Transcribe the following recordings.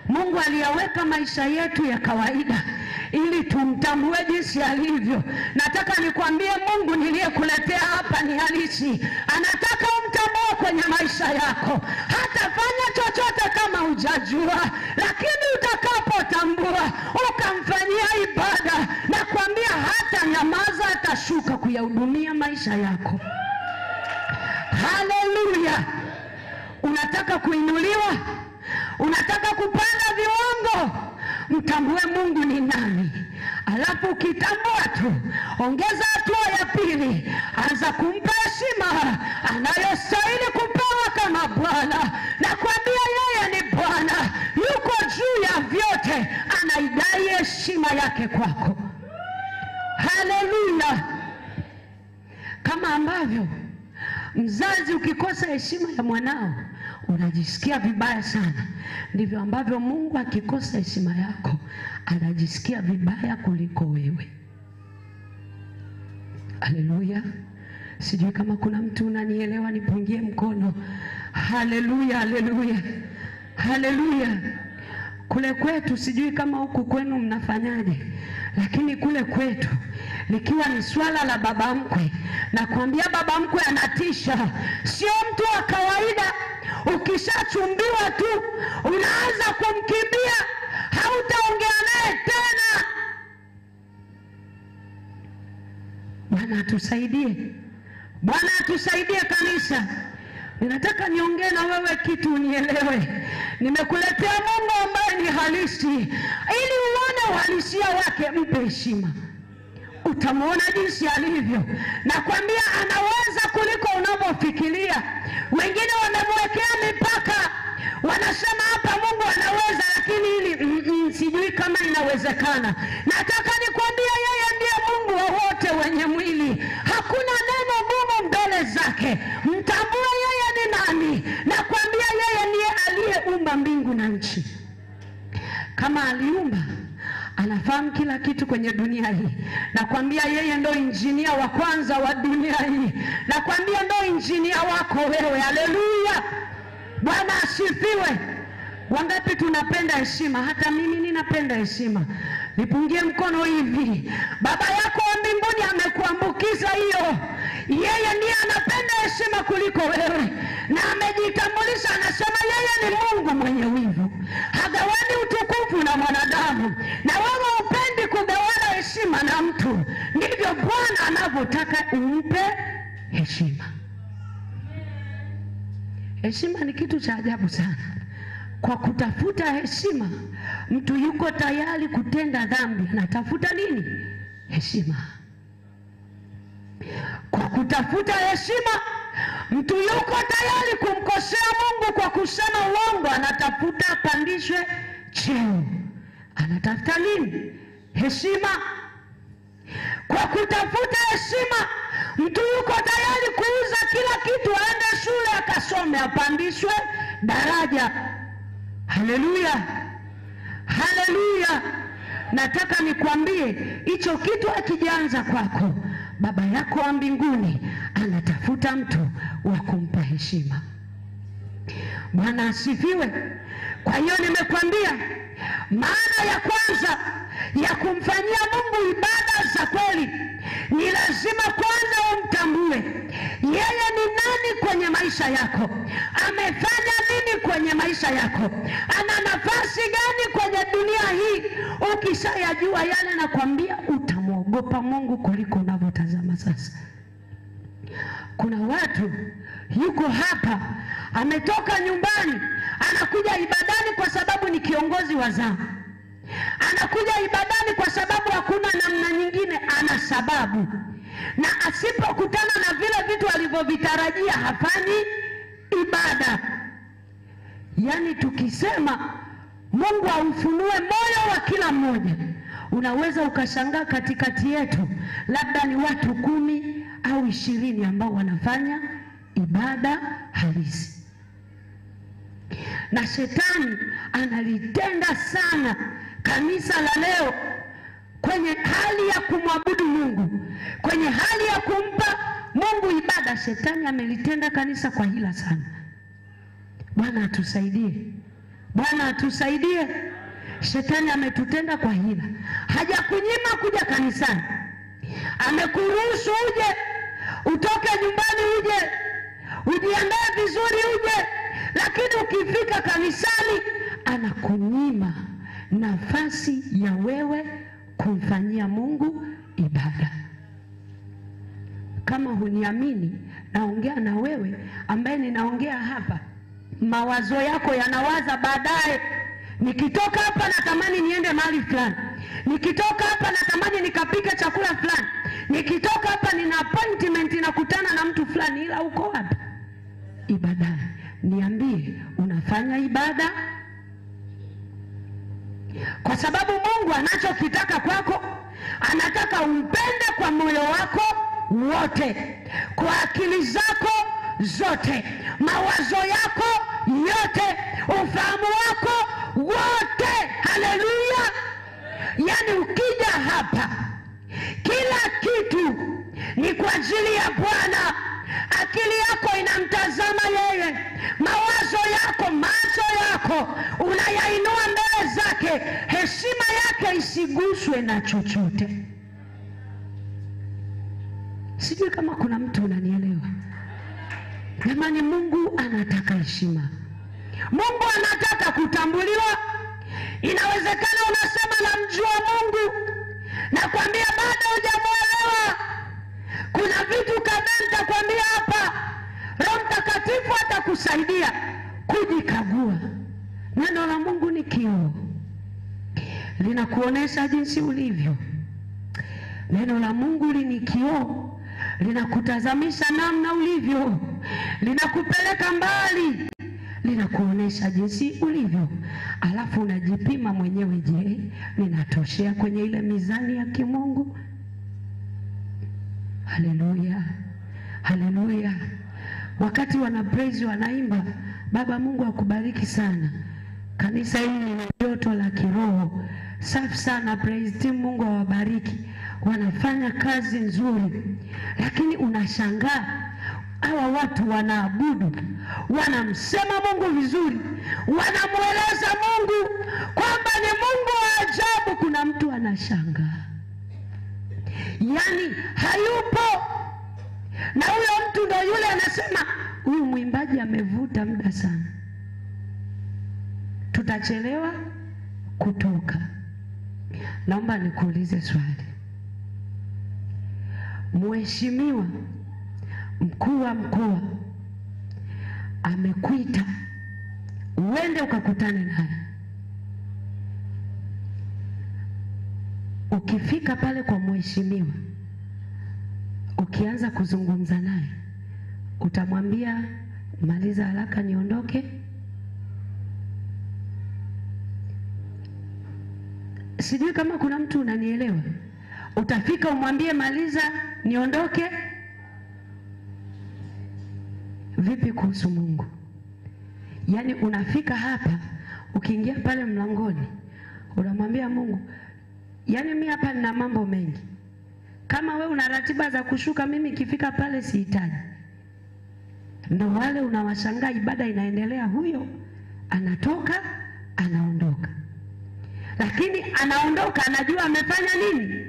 Mungu aliyaweka maisha yetu ya kawaida ili tumtambue jinsi alivyo. Nataka nikwambie, Mungu niliyekuletea hapa ni halisi. Anataka umtambue kwenye maisha yako. Hatafanya chochote kama hujajua, lakini utakapotambua ukamfanyia ibada, na kuambia hata nyamaza, atashuka kuyahudumia maisha yako. Haleluya! Unataka kuinuliwa? Unataka kupanda viwango? Mtambue Mungu ni nani. Alafu ukitambua tu, ongeza hatua ya pili, anza kumpa heshima anayostahili kupewa kama Bwana. Na kuambia yeye ni Bwana, yuko juu ya vyote, anaidai heshima yake kwako. Haleluya! Kama ambavyo mzazi ukikosa heshima ya mwanao unajisikia vibaya sana, ndivyo ambavyo Mungu akikosa heshima yako anajisikia vibaya kuliko wewe. Haleluya! Sijui kama kuna mtu unanielewa, nipungie mkono. Haleluya, haleluya, haleluya. Kule kwetu, sijui kama huku kwenu mnafanyaje, lakini kule kwetu likiwa ni swala la baba mkwe, na kuambia baba mkwe anatisha. Sio mtu wa kawaida. Ukishachumbiwa tu unaanza kumkimbia, hautaongea naye tena. Bwana atusaidie. Bwana atusaidie kanisa. Ninataka niongee na wewe kitu unielewe. Nimekuletea Mungu ambaye ni halisi ili uone uhalisia wake. Mpe heshima, utamuona jinsi alivyo. Na kuambia anaweza kuliko unavyofikiria. Wengine wamemwekea mipaka, wanasema hapa Mungu anaweza, lakini hili sijui kama inawezekana. Nataka nikwambie yeye ndiye Mungu wa wote wenye mwili. Hakuna neno gumu mbele zake. Mtambue yeye ni nani. Na kuambia yeye ndiye aliyeumba mbingu na nchi. Kama aliumba, anafahamu kila kitu kwenye dunia hii. Na kuambia yeye ndo injinia wa kwanza wa dunia hii. Na kuambia ndo injinia wako wewe. Haleluya! Bwana asifiwe. Wangapi tunapenda heshima? Hata mimi ninapenda heshima. Nipungie mkono hivi. Baba yako wa mbinguni amekuambukiza hiyo. Yeye ndiye anapenda heshima kuliko wewe, na amejitambulisha, anasema yeye ni Mungu mwenye wivu, hagawani utukufu na mwanadamu. Na wewe upendi kugawana heshima na mtu, ndivyo Bwana anavyotaka umpe heshima. Heshima ni kitu cha ajabu sana. Kwa kutafuta heshima, mtu yuko tayari kutenda dhambi. Anatafuta nini? Heshima. Kwa kutafuta heshima, mtu yuko tayari kumkosea Mungu kwa kusema uongo. Anatafuta apandishwe cheo. Anatafuta nini? Heshima. Kwa kutafuta heshima, mtu yuko tayari kuuza kila kitu, aende shule akasome, apandishwe daraja. Haleluya, haleluya. Nataka nikwambie, hicho kitu hakijaanza kwako. Baba yako wa mbinguni anatafuta mtu wa kumpa heshima. Bwana asifiwe. Kwa hiyo nimekwambia, maana ya kwanza ya kumfanyia Mungu ibada za kweli ni lazima kwanza umtambue yeye ni nani kwenye maisha yako. Amefanya nini kwenye maisha yako? Ana nafasi gani kwenye dunia hii? Ukishayajua yale, nakwambia utamwogopa Mungu kuliko unavyotazama sasa. Kuna watu yuko hapa, ametoka nyumbani, anakuja ibadani kwa sababu ni kiongozi wa zamu. Anakuja ibadani kwa sababu hakuna namna nyingine, ana sababu. Na asipokutana na vile vitu alivyovitarajia hafanyi ibada. Yaani tukisema Mungu aufunue moyo wa kila mmoja, unaweza ukashangaa katikati yetu labda ni watu 10 au 20 ambao wanafanya ibada halisi. Na shetani analitenda sana kanisa la leo kwenye hali ya kumwabudu Mungu, kwenye hali ya kumpa Mungu ibada. Shetani amelitenda kanisa kwa hila sana. Bwana atusaidie. Bwana atusaidie. Shetani ametutenda kwa hila. Hajakunyima kuja kanisani, amekuruhusu uje, utoke nyumbani uje, ujiandae vizuri uje, lakini ukifika kanisani anakunyima nafasi ya wewe kumfanyia Mungu ibada. Kama huniamini, naongea na wewe ambaye ninaongea hapa. Mawazo yako yanawaza baadaye, nikitoka hapa natamani niende mahali fulani, nikitoka hapa natamani nikapike chakula fulani, nikitoka hapa nina appointment nakutana na mtu fulani. Ila uko wapi? Ibada. Niambie, unafanya ibada? Kwa sababu Mungu anachokitaka kwako, anataka umpende kwa moyo wako wote, kwa akili zako zote, mawazo yako yote, ufahamu wako wote. Haleluya! Yani ukija hapa, kila kitu ni kwa ajili ya Bwana. Akili yako inamtazama yeye, mawazo yako, macho yako unayainua mbele zake. Heshima yake isiguswe na chochote. Sijui kama kuna mtu unanielewa. Jamani, Mungu anataka heshima. Mungu anataka kutambuliwa. Inawezekana unasema namjua Mungu, nakwambia bado hujamuelewa. Kuna vitu kadhaa nitakwambia hapa. Roho Mtakatifu atakusaidia kujikagua. Neno la Mungu ni kioo, linakuonesha jinsi ulivyo. Neno la Mungu ni kioo, linakutazamisha namna ulivyo, linakupeleka mbali, linakuonesha jinsi ulivyo. Alafu unajipima mwenyewe, je, ninatoshea kwenye ile mizani ya kimungu? Haleluya, haleluya. Wakati wana praise, wanaimba, Baba Mungu akubariki sana. Kanisa hili lina joto la kiroho. Safi sana, praise team, Mungu awabariki. Wanafanya kazi nzuri. Lakini unashangaa, hawa watu wanaabudu, wanamsema Mungu vizuri, wanamueleza Mungu kwamba ni Mungu wa ajabu. Kuna mtu anashangaa, yani hayupo. Na huyo mtu ndo yule anasema, huyu mwimbaji amevuta muda sana, tutachelewa kutoka. Naomba nikuulize swali. Mheshimiwa mkuu wa mkoa amekuita uende ukakutane naye. Ukifika pale kwa mheshimiwa, ukianza kuzungumza naye, utamwambia maliza haraka niondoke? Sijui kama kuna mtu unanielewa. Utafika umwambie maliza niondoke? Vipi kuhusu Mungu? Yani unafika hapa, ukiingia pale mlangoni, unamwambia Mungu, yani mimi hapa nina mambo mengi. Kama we una ratiba za kushuka, mimi kifika pale sihitaji. Ndio wale unawashangaa, ibada inaendelea, huyo anatoka anaondoka. Lakini anaondoka anajua amefanya nini?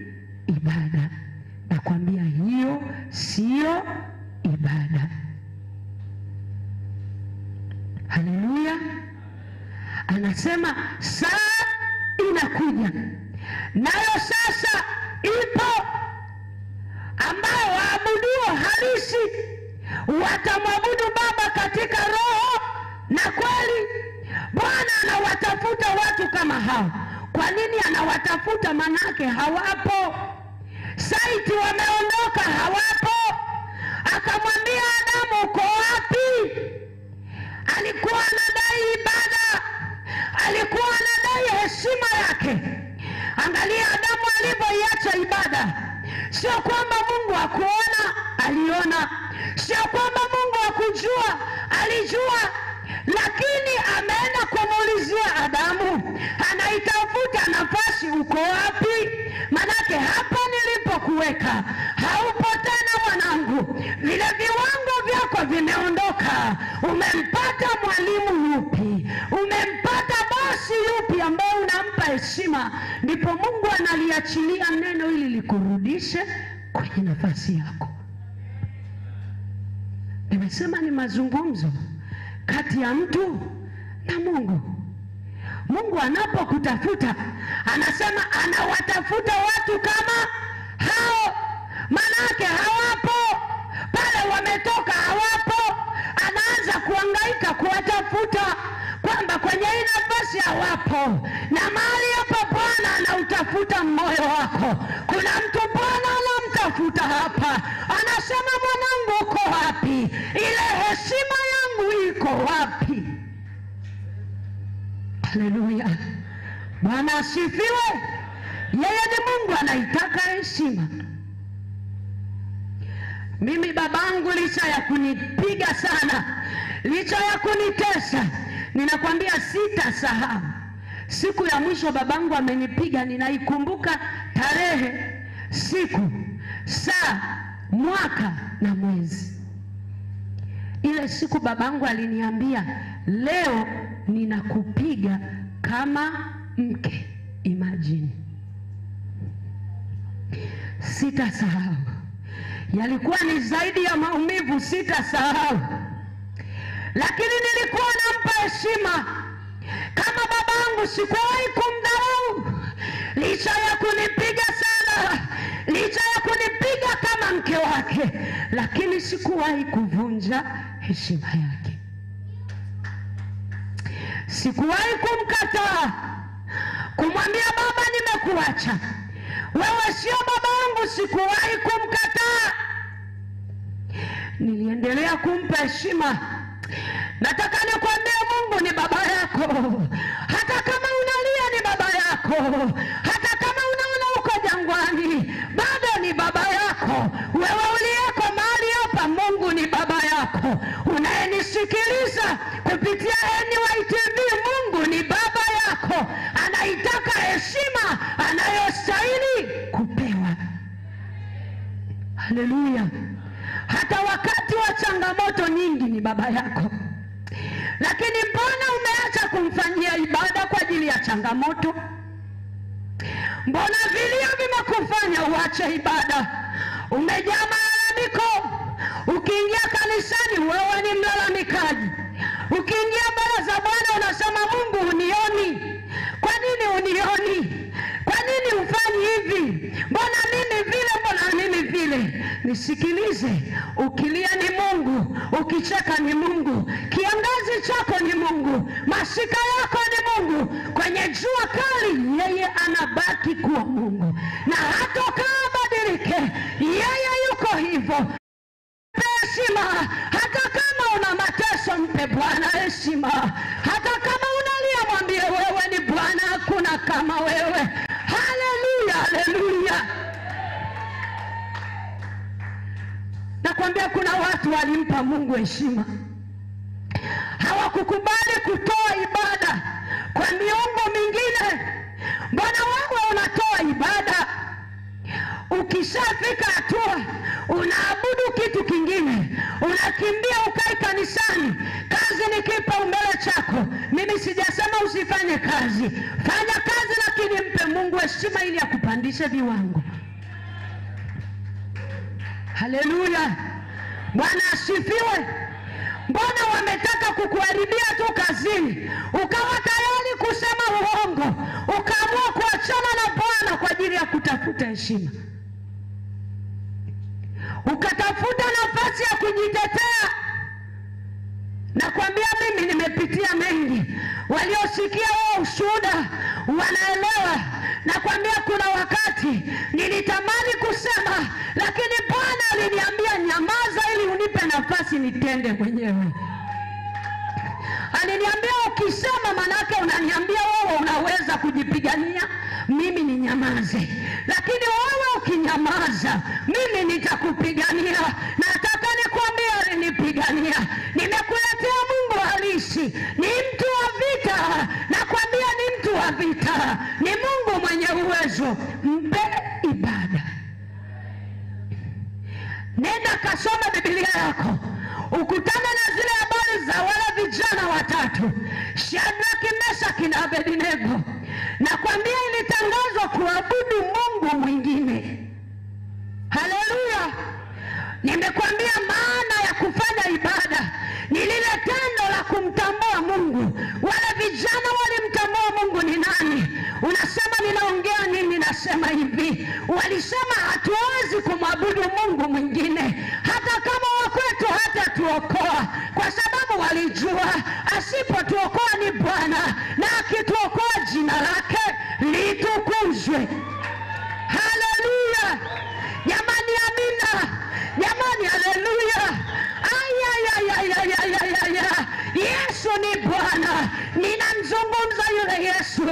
Ibada. Nakwambia hiyo sio ibada. Haleluya. Anasema saa inakuja, nayo sasa ipo, ambao waabuduo halisi watamwabudu Baba katika roho na kweli. Bwana anawatafuta watu kama hao. Kwa nini anawatafuta? Manake hawapo. Saiti wameondoka, hawapo. Akamwambia Adamu, uko wapi? Alikuwa anadai ibada, alikuwa anadai heshima yake. Angalia Adamu alivyoiacha ibada. Sio kwamba Mungu hakuona, aliona. Sio kwamba Mungu hakujua, alijua. Lakini ameenda kumuulizia Adamu, anaitafuta nafasi, uko wapi? Manake hapa nilipokuweka haupo tena mwanangu. Vile viwango vyako vimeondoka. Umempata mwalimu yupi? Umempata unampa heshima, ndipo Mungu analiachilia neno ili likurudishe kwenye nafasi yako. Nimesema ni mazungumzo kati ya mtu na Mungu. Mungu anapokutafuta anasema anawatafuta watu kama hao. Manake hawapo pale, wametoka hawapo. Anaanza kuhangaika kuwatafuta kwamba kwenye hii nafasi hawapo, na mahali hapa Bwana anautafuta moyo wako. Kuna mtu Bwana anamtafuta hapa, anasema mwanangu uko wapi? Ile heshima yangu iko wapi? Haleluya, Bwana asifiwe. Yeye ni Mungu, anaitaka heshima. Mimi babangu licha ya kunipiga sana, licha ya kunitesa, ninakwambia sitasahau siku ya mwisho babangu amenipiga. Ninaikumbuka tarehe, siku, saa, mwaka na mwezi. Ile siku babangu aliniambia, leo ninakupiga kama mke. Imagine. Sitasahau. Yalikuwa ni zaidi ya maumivu, sitasahau. Lakini nilikuwa nampa heshima. Kama babangu sikuwahi kumdharau. Licha ya kunipiga sana, licha ya kunipiga kama mke wake, lakini sikuwahi kuvunja heshima yake. Sikuwahi kumkataa, kumwambia baba nimekuacha, wewe sio babangu. Sikuwahi kumkataa. Niliendelea kumpa heshima. Nataka nikwambie, Mungu ni baba yako. Hata kama unalia ni baba yako. Hata kama unaona uko jangwani, bado ni baba yako. Wewe uliyeko mahali hapa, Mungu ni baba yako. Unayenisikiliza kupitia NY TV, Mungu ni baba yako. Anaitaka heshima anayostahili kupewa. Haleluya. Hata wakati wa changamoto nyingi ni baba yako. Lakini mbona umeacha kumfanyia ibada kwa ajili ya changamoto? Mbona vilio vimekufanya uache ibada? Umejaa malalamiko. Ukiingia kanisani wewe ni mlalamikaji. Ukiingia mbele za Bwana unasema Mungu unioni. Kwa nini unioni? Kwa nini ufanyi hivi? Mbona mimi vile, mbona mimi vile? Nisikilize, ukilia ni Mungu, ukicheka ni Mungu, kiangazi chako ni Mungu, masika yako ni Mungu. Kwenye jua kali yeye anabaki kuwa Mungu, na hatokaa badilike. Yeye yuko hivyo. Heshima. Hata kama una mateso, mpe Bwana heshima. Hata kama unalia, mwambie wewe ni Bwana, hakuna kama wewe. Haleluya, haleluya. Nakwambia kuna watu walimpa Mungu heshima, hawakukubali kutoa ibada kwa miungu mingine. Mbona wewe unatoa ibada? Ukishafika hatua unaabudu kitu kingine, unakimbia ukai kanisani. Kazi ni kipaumbele chako. Mimi sijasema usifanye kazi, fanya kazi, lakini mpe Mungu heshima ili akupandishe viwango. Haleluya, Bwana asifiwe. Mbona wametaka kukuharibia tu kazini, ukawa tayari kusema uongo, ukaamua kuachana na Bwana kwa ajili ya kutafuta heshima, ukatafuta nafasi ya kujitetea. Nakwambia mimi nimepitia mengi. Waliosikia wao ushuhuda wanaelewa. Nakwambia kuna wakati nilitamani kusema, lakini Bwana aliniambia nyamaza ili unipe nafasi nitende mwenyewe. Aliniambia ukisema manake unaniambia wewe unaweza kujipigania, mimi ni nyamaze. Lakini wewe ukinyamaza, mimi nitakupigania. Nataka nikwambie alinipigania. Nimekuletea Mungu halisi, ni mtu wa vita. Nakwambia ni mtu wa vita, ni Mungu mwenye uwezo. Mpe ibada. Nenda kasoma Biblia yako, ukutane na zile habari za wale vijana watatu, Shadraka, Meshaki na Abednego. Nakwambia ilitangazwa kuabudu Mungu mwingine. Haleluya. Nimekwambia maana ya kufanya ibada ni lile tendo la kumtambua Mungu. Wale vijana walimtambua Mungu ni nani. Unasema ninaongea nini? Nasema hivi, walisema hatuwezi kumwabudu Mungu mwingine hata kama wakwetu hata tuokoa, kwa sababu walijua asipotuokoa ni Bwana, na akituokoa jina lake litukuzwe. Haleluya. Jamani, amina. Jamani, haleluya. Yesu ni Bwana. Ninamzungumza yule Yesu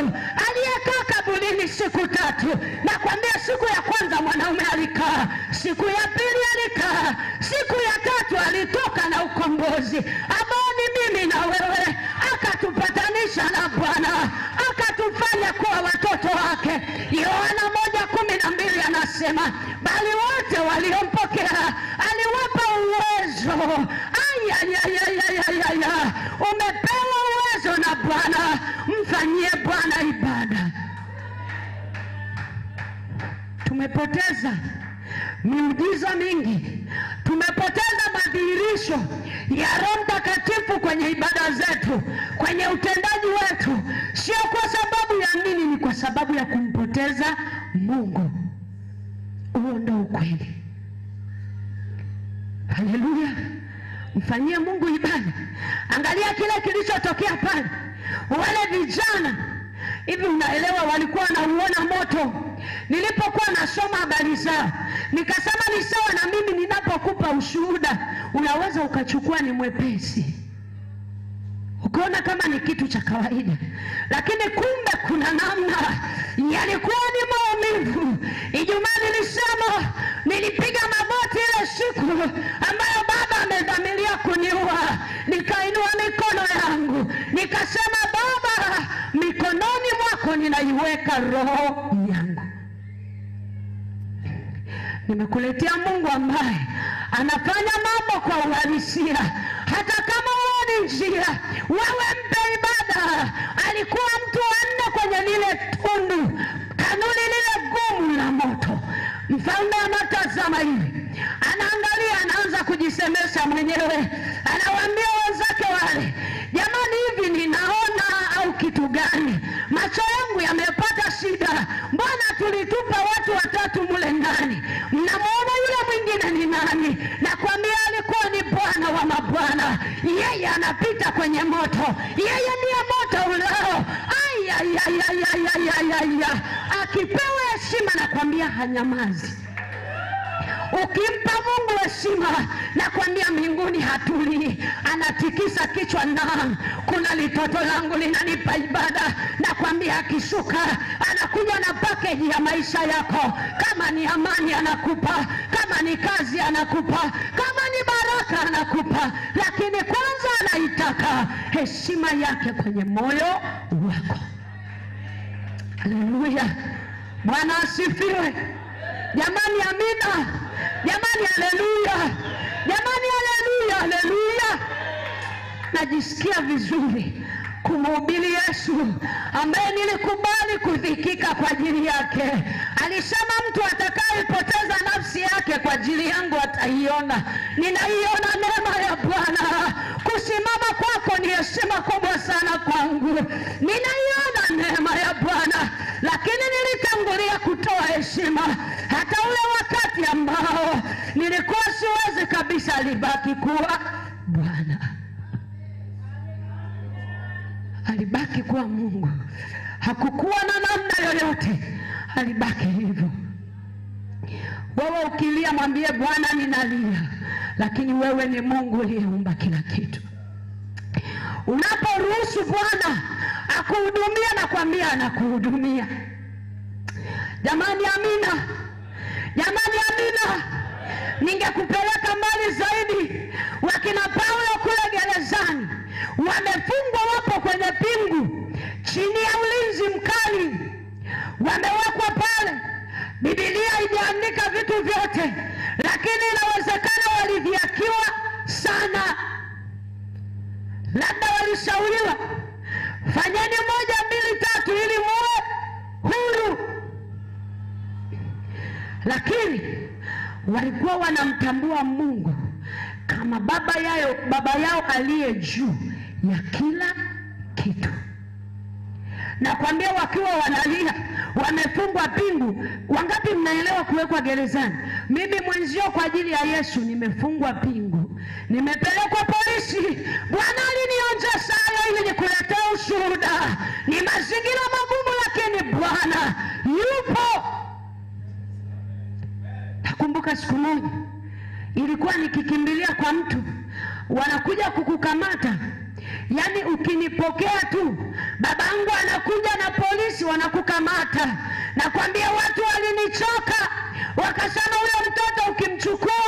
aliyekaa kaburini siku 3. Nakwambia siku ya kwanza mwanaume alikaa, siku ya pili alikaa, siku ya 3 alitoka na ukombozi ambao ni mimi na wewe, akatupatanisha na Bwana, akatufanya kuwa watoto wake. Yohana 1:12 anasema, bali wote waliompokea aliwapa uwezo. Umepewa uwezo na Bwana, mfanyie Bwana ibada. Tumepoteza miujiza mingi, tumepoteza madhihirisho ya Roho Mtakatifu kwenye ibada zetu, kwenye utendaji wetu. Sio kwa sababu ya nini, ni kwa sababu ya kumpoteza Mungu. Huo ndio ukweli. Haleluya. Mfanyie Mungu ibada. Angalia kile kilichotokea pale. Wale vijana, hivi unaelewa, walikuwa wanauona moto. Nilipokuwa nasoma habari zao, nikasema ni sawa na mimi ninapokupa ushuhuda, unaweza ukachukua ni mwepesi, ukaona kama ni kitu cha kawaida, lakini kumbe kuna namna. Yalikuwa ni maumivu. Ijumaa nilisema nilipiga magoti ile siku ambayo baba amedhamiria kuniua. Nikainua mikono yangu nikasema, Baba, mikononi mwako ninaiweka roho yangu. Nimekuletea Mungu ambaye anafanya mambo kwa uhalisia. Hata kama wewe ni njia, wewe mpe ibada. Alikuwa mtu wa 4 kwenye lile tundu, kanuni lile gumu la moto. Mfalme anatazama hivi, anaangalia, anaanza kujisemesha mwenyewe, anawaambia wenzake wale, jamani, hivi ninaona au kitu gani? Macho yangu yamepata shida. Mbona tulitupa watu 3 mule ndani? Mnamuona yule mwingine ni nani? Nakwambia alikuwa ni Bwana wa mabwana. Yeye anapita kwenye moto. Yeye ndiye moto ulao. Akipewa heshima, nakwambia hanyamazi. Ukimpa Mungu heshima, nakwambia mbinguni hatuli, anatikisa kichwa. Na kuna litoto langu linanipa ibada. Nakwambia akishuka anakuja na package ya maisha yako. Kama ni amani anakupa, kama ni kazi anakupa, kama ni baraka anakupa, lakini kwanza anaitaka heshima yake kwenye moyo wako. Haleluya. Bwana asifiwe. Jamani, amina. Jamani, haleluya. Jamani, haleluya, haleluya. Najisikia vizuri kumhubiri Yesu ambaye nilikubali kudhikika kwa ajili yake. Alisema mtu atakayepoteza nafsi yake kwa ajili yangu ataiona. Ninaiona neema ya Bwana. Kusimama kwako ni heshima kubwa sana kwangu. Ninaiona neema ya Bwana, lakini nilitangulia kutoa heshima. Hata ule wakati ambao nilikuwa siwezi kabisa, alibaki kuwa Bwana. Alibaki kuwa Mungu. Hakukuwa na namna yoyote, alibaki hivyo. Wewe ukilia, mwambie Bwana, ninalia, lakini wewe ni Mungu uliyeumba kila kitu. Unaporuhusu Bwana akuhudumia, nakwambia anakuhudumia. Jamani, amina. Jamani, amina. Ningekupeleka mbali zaidi. Wakina Paulo kule gerezani, wamefungwa, wapo kwenye pingu, chini ya ulinzi mkali, wamewekwa pale. Biblia haijaandika vitu vyote, lakini inawezekana walidhiakiwa sana. Labda walishauriwa, fanyeni 1, 2, 3 ili muwe lakini walikuwa wanamtambua Mungu kama baba yao aliye juu ya kila kitu. Na kwambia wakiwa wanalia, wamefungwa pingu. Wangapi mnaelewa kuwekwa gerezani? Mimi mwenzio kwa ajili ya Yesu nimefungwa pingu, nimepelekwa polisi. Bwana alinionja sana ili nikuletea ushuhuda. Ni mazingira magumu, lakini Bwana yupo. Nakumbuka siku moja ilikuwa nikikimbilia kwa mtu, wanakuja kukukamata. Yaani ukinipokea tu, babangu anakuja na polisi wanakukamata. Na kwambia watu walinichoka, wakasema huyo mtoto ukimchukua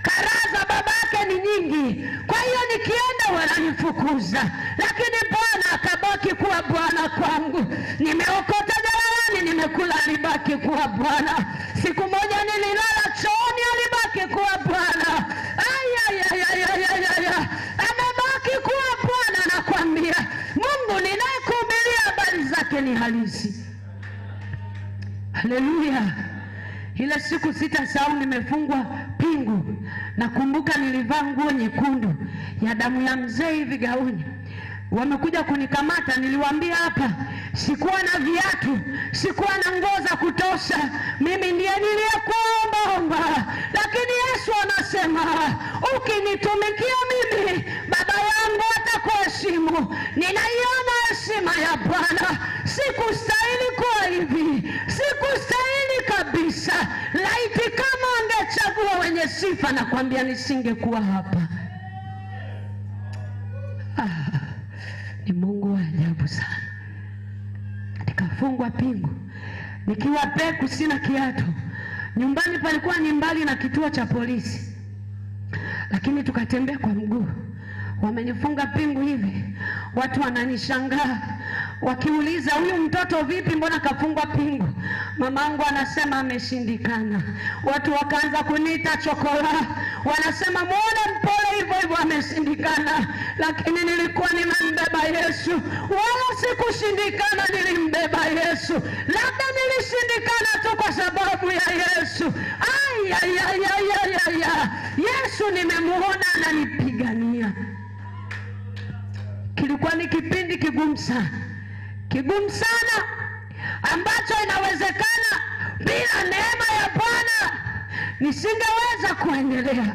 karaza babake ni nyingi, kwa hiyo nikienda wananifukuza. Lakini Bwana akabaki kuwa Bwana kwangu. Nimeokota jalalani, nimekula, alibaki kuwa Bwana. Siku moja nililala chooni, alibaki kuwa Bwana. Amebaki kuwa Bwana. Nakwambia Mungu ninayekuhubiria habari zake ni halisi. Haleluya. Ile siku sitasahau, nimefungwa pingu. Nakumbuka nilivaa nguo nyekundu ya damu ya mzee hivi, gauni. Wamekuja kunikamata, niliwaambia hapa sikuwa na viatu, sikuwa na nguo za kutosha, mimi ndiye niliyekuomba. Lakini Yesu anasema ukinitumikia mimi, Baba yangu atakuheshimu. Ninaiona heshima ya Bwana. Sikustahili kuwa hivi, sikustahili kabisa. Laiti kama angechagua wenye sifa, na kwambia nisingekuwa hapa. Ni Mungu wa ajabu sana. Nikafungwa pingu, nikiwa peku, sina kiatu. Nyumbani palikuwa ni mbali na kituo cha polisi, lakini tukatembea kwa mguu. Wamenifunga pingu hivi, watu wananishangaa wakiuliza, huyu mtoto vipi, mbona kafungwa pingu? Mamangu anasema ameshindikana. Watu wakaanza kuniita chokola, wanasema muone mpole hivyo hivyo, ameshindikana. Lakini nilikuwa nimembeba Yesu. Wala sikushindikana, nilimbeba Yesu. Labda nilishindikana tu kwa sababu ya Yesu. Yesu nimemuona ananipigania. Kilikuwa ni kipindi kigumu sana, kigumu sana, ambacho inawezekana bila neema ya Bwana nisingeweza kuendelea.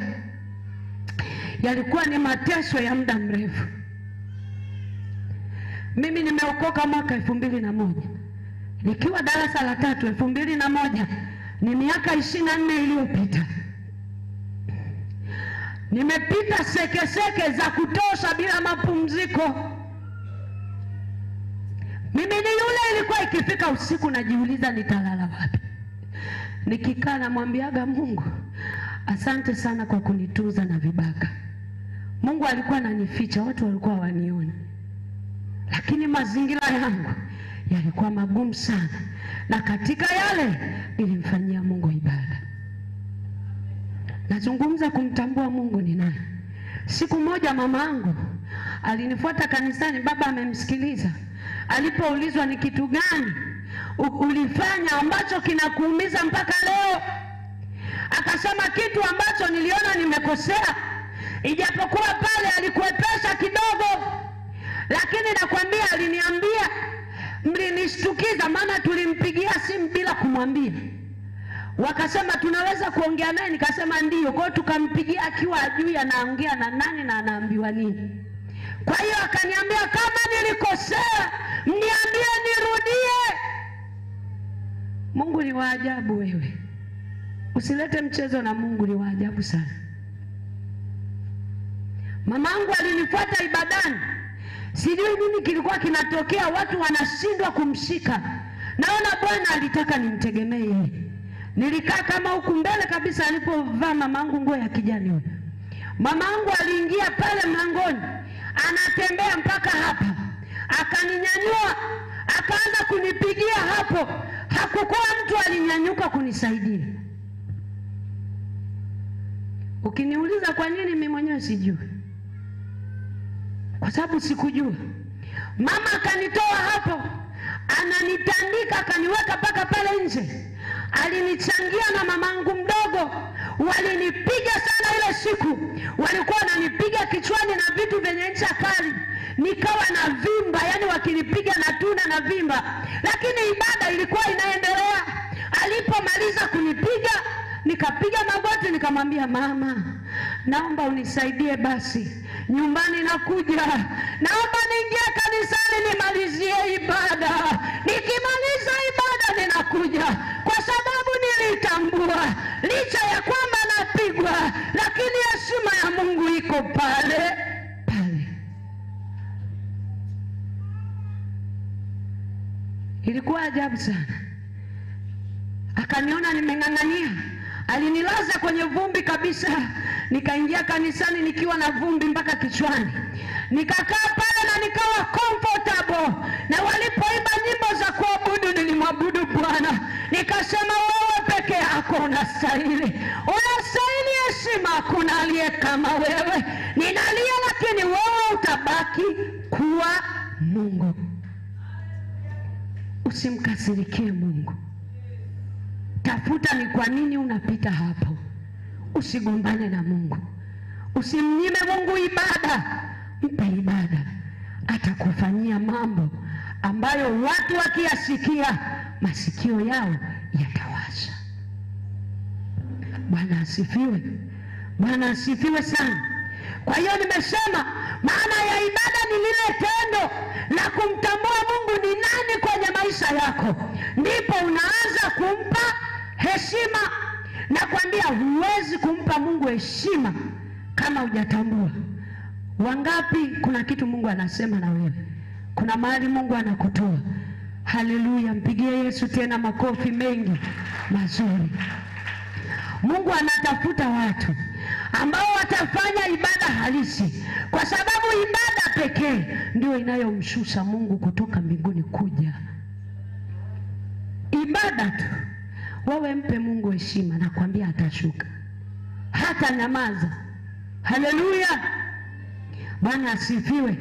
Yalikuwa ni mateso ya muda mrefu. Mimi nimeokoka mwaka 2001 nikiwa darasa la 3. 2001 ni miaka 24 iliyopita. Nimepita seke za kutosha bila mapumziko. Mimi ni yule ilikuwa ikifika usiku najiuliza nitalala wapi. Nikikaa namwambiaga Mungu, asante sana kwa kunitunza na vibaka. Mungu alikuwa ananificha, watu walikuwa wanioni. Lakini mazingira yangu yalikuwa magumu sana, na katika yale nilimfanyia Mungu ibada. Nazungumza kumtambua Mungu ni nani. Siku moja mama yangu alinifuata kanisani, baba amemsikiliza. Alipoulizwa ni kitu gani ulifanya ambacho kinakuumiza mpaka leo, akasema kitu ambacho niliona nimekosea, ijapokuwa pale alikuepesha kidogo, lakini nakwambia aliniambia, mlinishtukiza maana tulimpigia simu bila kumwambia. Wakasema tunaweza kuongea naye, nikasema ndio. Kwa hiyo tukampigia akiwa ajui anaongea na nani na anaambiwa nini. Kwa hiyo akaniambia kama nilikosea mniambie nirudie. Mungu ni wa ajabu wewe. Usilete mchezo na Mungu, ni wa ajabu sana. Mamangu alinifuata ibadani. Sijui nini kilikuwa kinatokea, watu wanashindwa kumshika. Naona Bwana alitaka nimtegemee yeye. Nilikaa kama huku mbele kabisa alipovaa mamangu nguo ya kijani huyo. Mamangu aliingia pale mlangoni, anatembea mpaka hapa. Akaninyanyua, akaanza kunipigia hapo. Hakukuwa mtu alinyanyuka kunisaidia. Ukiniuliza kwa nini, mimi mwenyewe sijui. Kwa sababu sikujua. Mama akanitoa hapo, ananitandika, akaniweka paka pale nje. Alinichangia na mama walinipiga sana ile siku. Walikuwa wananipiga kichwani na vitu vyenye ncha kali, nikawa na vimba, yani wakinipiga na tuna na vimba, lakini ibada ilikuwa inaendelea. Alipomaliza kunipiga, nikapiga magoti, nikamwambia mama, naomba unisaidie basi, nyumbani nakuja, naomba niingie kanisani nimalizie ibada. Nikimaliza ibada ninakuja, kwa sababu nilitambua licha ya kwamba napigwa, lakini heshima ya Mungu iko pale pale. Ilikuwa ajabu sana. Akaniona nimeng'ang'ania, alinilaza kwenye vumbi kabisa. Nikaingia kanisani nikiwa na vumbi mpaka kichwani. Nikakaa pale na nikawa comfortable. Na walipoimba nyimbo za kuabudu, nilimwabudu Bwana. Nikasema wewe peke yako unastahili. Unastahili heshima, hakuna aliye kama wewe. Ninalia lakini wewe utabaki kuwa Mungu. Usimkasirikie Mungu. Tafuta ni kwa nini unapita hapo. Usigombane na Mungu. Usimnyime Mungu ibada. Mpe ibada. Atakufanyia mambo ambayo watu wakiyasikia masikio yao yatawasha. Bwana asifiwe. Bwana asifiwe sana. Kwa hiyo nimesema maana ya ibada ni lile tendo la kumtambua Mungu ni nani kwenye maisha yako. Ndipo unaanza kumpa heshima. Nakwambia huwezi kumpa Mungu heshima kama hujatambua. Wangapi kuna kitu Mungu anasema na wewe? Kuna mahali Mungu anakutoa. Haleluya, mpigie Yesu tena makofi mengi mazuri. Mungu anatafuta watu ambao watafanya ibada halisi, kwa sababu ibada pekee ndio inayomshusha Mungu kutoka mbinguni kuja. Ibada tu. Wewe mpe Mungu heshima, na kwambia atashuka. Hata nyamaza. Haleluya. Bwana asifiwe.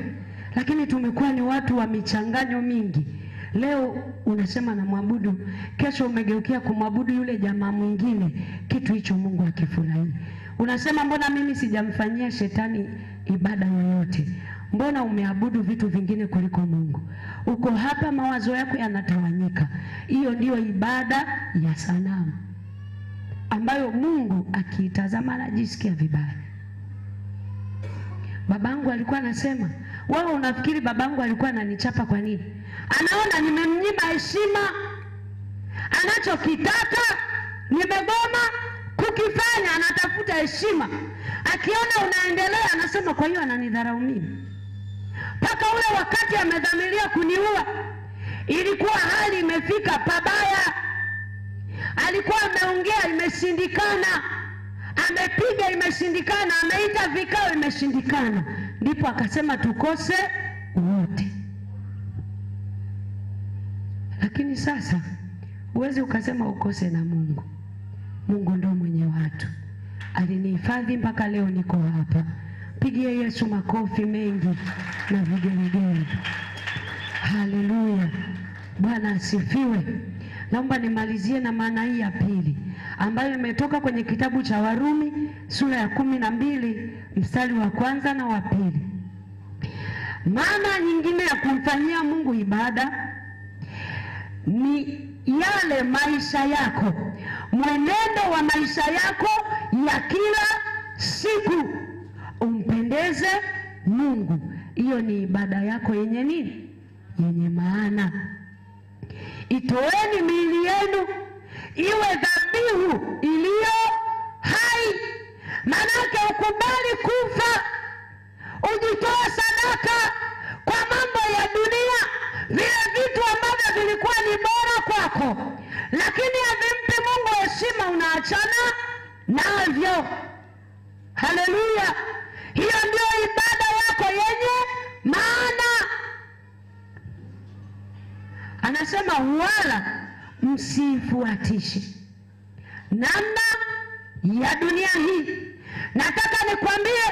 Lakini tumekuwa ni watu wa michanganyo mingi. Leo unasema na mwabudu, kesho umegeukia kumwabudu yule jamaa mwingine. Kitu hicho Mungu akifurahi. Unasema mbona mimi sijamfanyia shetani ibada yoyote? Mbona umeabudu vitu vingine kuliko Mungu? Uko hapa mawazo yako yanatawanyika. Hiyo ndiyo ibada ya sanamu ambayo Mungu akiitazama anajisikia vibaya. Babangu alikuwa anasema, wewe unafikiri babangu alikuwa ananichapa kwa nini? Anaona nimemnyima heshima. Anachokitaka nimegoma kukifanya, anatafuta heshima. Akiona unaendelea anasema kwa hiyo ananidharau mimi. Paka ule wakati amedhamiria kuniua, ilikuwa hali imefika pabaya. Alikuwa ameongea imeshindikana, amepiga imeshindikana, ameita vikao imeshindikana. Ndipo akasema tukose wote. Lakini sasa uweze ukasema ukose na Mungu. Mungu ndo mwenye watu. Alinihifadhi mpaka leo niko hapa. Pigie Yesu makofi mengi na vigelegele. Haleluya. Bwana asifiwe. Naomba nimalizie na maana hii ya pili ambayo imetoka kwenye kitabu cha Warumi sura ya 12 mstari wa 1 na wa 2. Maana nyingine ya kumfanyia Mungu ibada ni yale maisha yako, mwenendo wa maisha yako ya kila siku umpendeze Mungu. Hiyo ni ibada yako yenye nini? Yenye maana. Itoeni miili yenu iwe dhabihu iliyo hai. Manake ukubali kufa, ujitoe sadaka kwa mambo ya dunia, vile vitu ambavyo vilikuwa ni bora kwako, lakini havimpi Mungu heshima, unaachana navyo. Haleluya. Hiyo ndio ibada yako yenye maana. Anasema wala msifuatishe namna ya dunia hii. Nataka nikwambie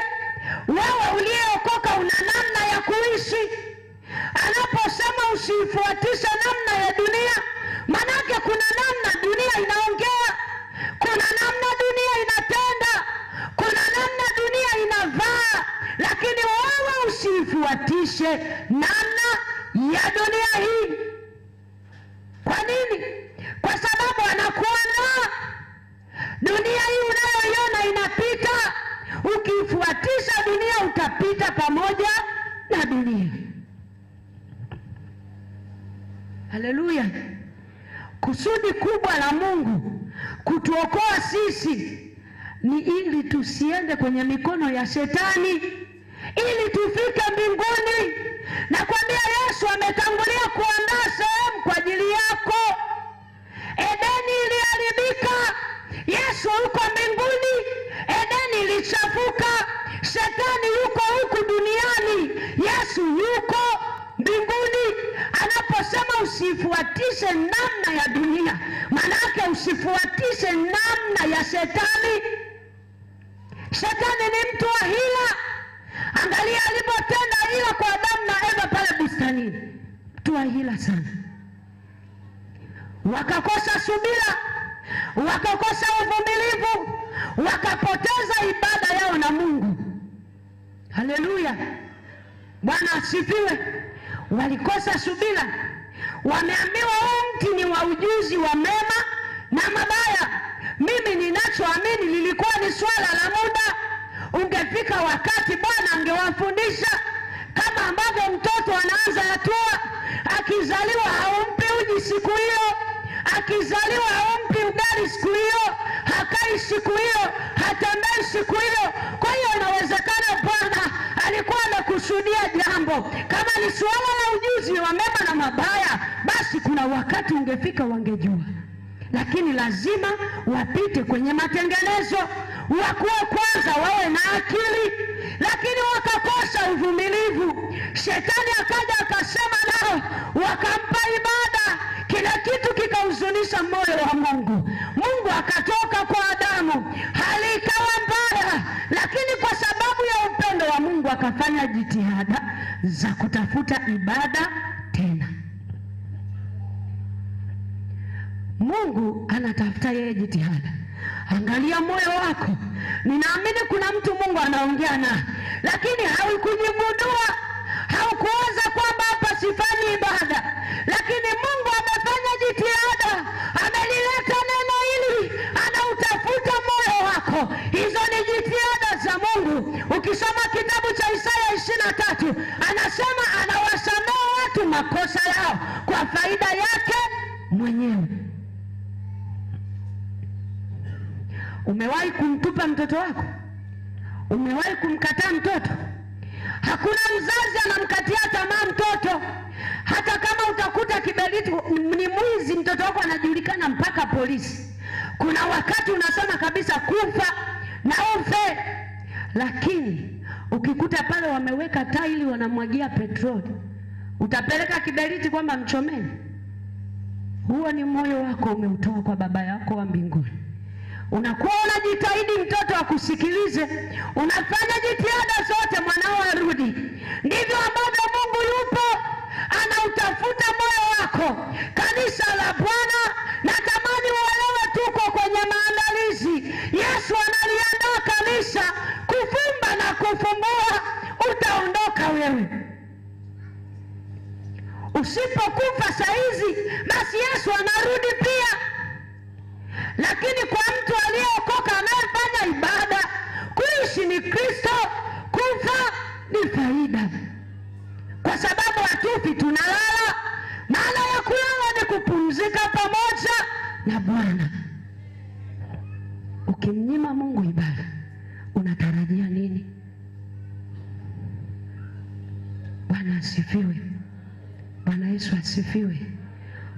wewe uliyeokoka una namna ya kuishi. Anaposema usifuatishe namna ya dunia, manake kuna namna dunia inaongea, kuna namna dunia inatenda. dunia. Haleluya! Kusudi kubwa la Mungu kutuokoa sisi ni ili tusiende kwenye mikono ya shetani, ili tufike mbinguni. Nakwambia Yesu ametangulia kuandaa sehemu kwa ajili yako. Edeni iliharibika, Yesu yuko mbinguni. Edeni ilichafuka, shetani yuko huku duniani, Yesu yuko mbinguni. Anaposema usifuatishe namna ya dunia, maana yake usifuatishe namna ya shetani. Shetani ni mtu wa hila. Angalia alipotenda hila kwa Adamu na Eva pale bustanini. Mtu wa hila sana. Wakakosa subira, wakakosa uvumilivu, wakapoteza ibada yao na Mungu. Haleluya! Bwana asifiwe. Walikosa subira. Wameambiwa huu mti ni wa ujuzi wa mema na mabaya. Mimi ninachoamini lilikuwa ni swala la muda. Ungefika wakati Bwana angewafundisha, kama ambavyo mtoto anaanza hatua. Akizaliwa haumpi uji siku hiyo, akizaliwa haumpi ugali siku hiyo, hakai siku hiyo, hatembei siku hiyo. Kwa hiyo inawezekana Bwana alikuwa anakusudia jambo. Kama ni swala la ujuzi wa mema na mabaya, basi kuna wakati ungefika wangejua. Lakini lazima wapite kwenye matengenezo, wakuwe kwanza wawe na akili, lakini wakakosa uvumilivu. Shetani akaja akasema nao, wakampa ibada. Kila kitu kikahuzunisha moyo wa Mungu. Mungu akatoka kwa Adamu, hali ikawa mbaya, lakini kwa sababu ya upendo wa Mungu akafanya jitihada za kutafuta ibada tena. Mungu anatafuta yeye jitihada. Angalia moyo wako. Ninaamini kuna mtu Mungu anaongea naye, lakini haukujivunia, haukuanza kwamba hapa sifanyi ibada, lakini Mungu amefanya jitihada, amelileta neno hili, anautafuta moyo wako. Hizo ni jitihada za Mungu. Ukisoma kitabu cha Isaya 23, anasema anawasamehe watu makosa yao kwa faida yake mwenyewe. Umewahi kumtupa mtoto wako? Umewahi kumkataa mtoto? Hakuna mzazi anamkatia tamaa mtoto. Hata kama utakuta kiberiti ni mwizi, mtoto wako anajulikana mpaka polisi. Kuna wakati unasema kabisa kufa na ufe. Lakini ukikuta pale wameweka taili wanamwagia petroli, utapeleka kiberiti kwamba mchomeni? Huo ni moyo wako umeutoa kwa baba yako wa mbinguni. Unakuwa unajitahidi mtoto akusikilize, unafanya jitihada zote mwanao arudi. Ndivyo ambavyo Mungu yupo, anautafuta moyo wako. Kanisa la Bwana, natamani uelewe tuko kwenye maandalizi. Yesu analiandaa kanisa kufumba na kufumbua. Utaondoka wewe. Usipokufa saizi, basi Yesu anarudi pia. Lakini kwa mtu aliyeokoka anayefanya ibada, kuishi ni Kristo, kufa ni faida. Kwa sababu hatufi, tunalala. Maana ya kulala ni kupumzika pamoja na Bwana. Ukimnyima Mungu ibada, unatarajia nini? Bwana asifiwe. Bwana Yesu asifiwe.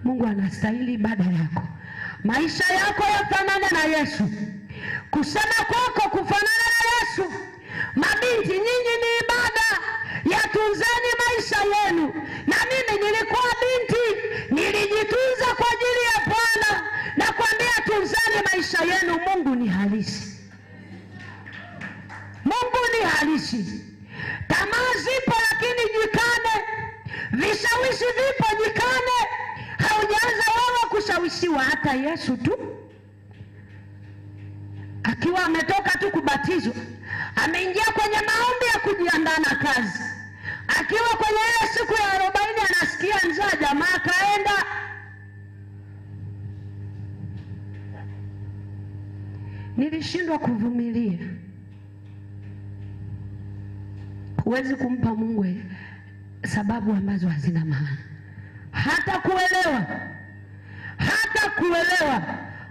Mungu anastahili ibada yako. Maisha yako yafanane na Yesu. Kusema kwako kufanana na Yesu. Mabinti, nyinyi ni ibada. Yatunzeni maisha yenu. Na mimi nilikuwa binti, nilijitunza kwa ajili ya Bwana. Na kuambia tunzeni maisha yenu. Mungu ni halisi. Mungu ni halisi. Tamaa zipo, lakini jikane. Vishawishi vipo, jikane. Haujaanza wewe kushawishiwa. Hata Yesu tu akiwa ametoka tu kubatizwa, ameingia kwenye maombi ya kujiandaa na kazi. Akiwa kwenye ile siku ya 40 anasikia njaa, jamaa kaenda. Nilishindwa kuvumilia. Huwezi kumpa Mungu sababu ambazo hazina maana. Hata kuelewa,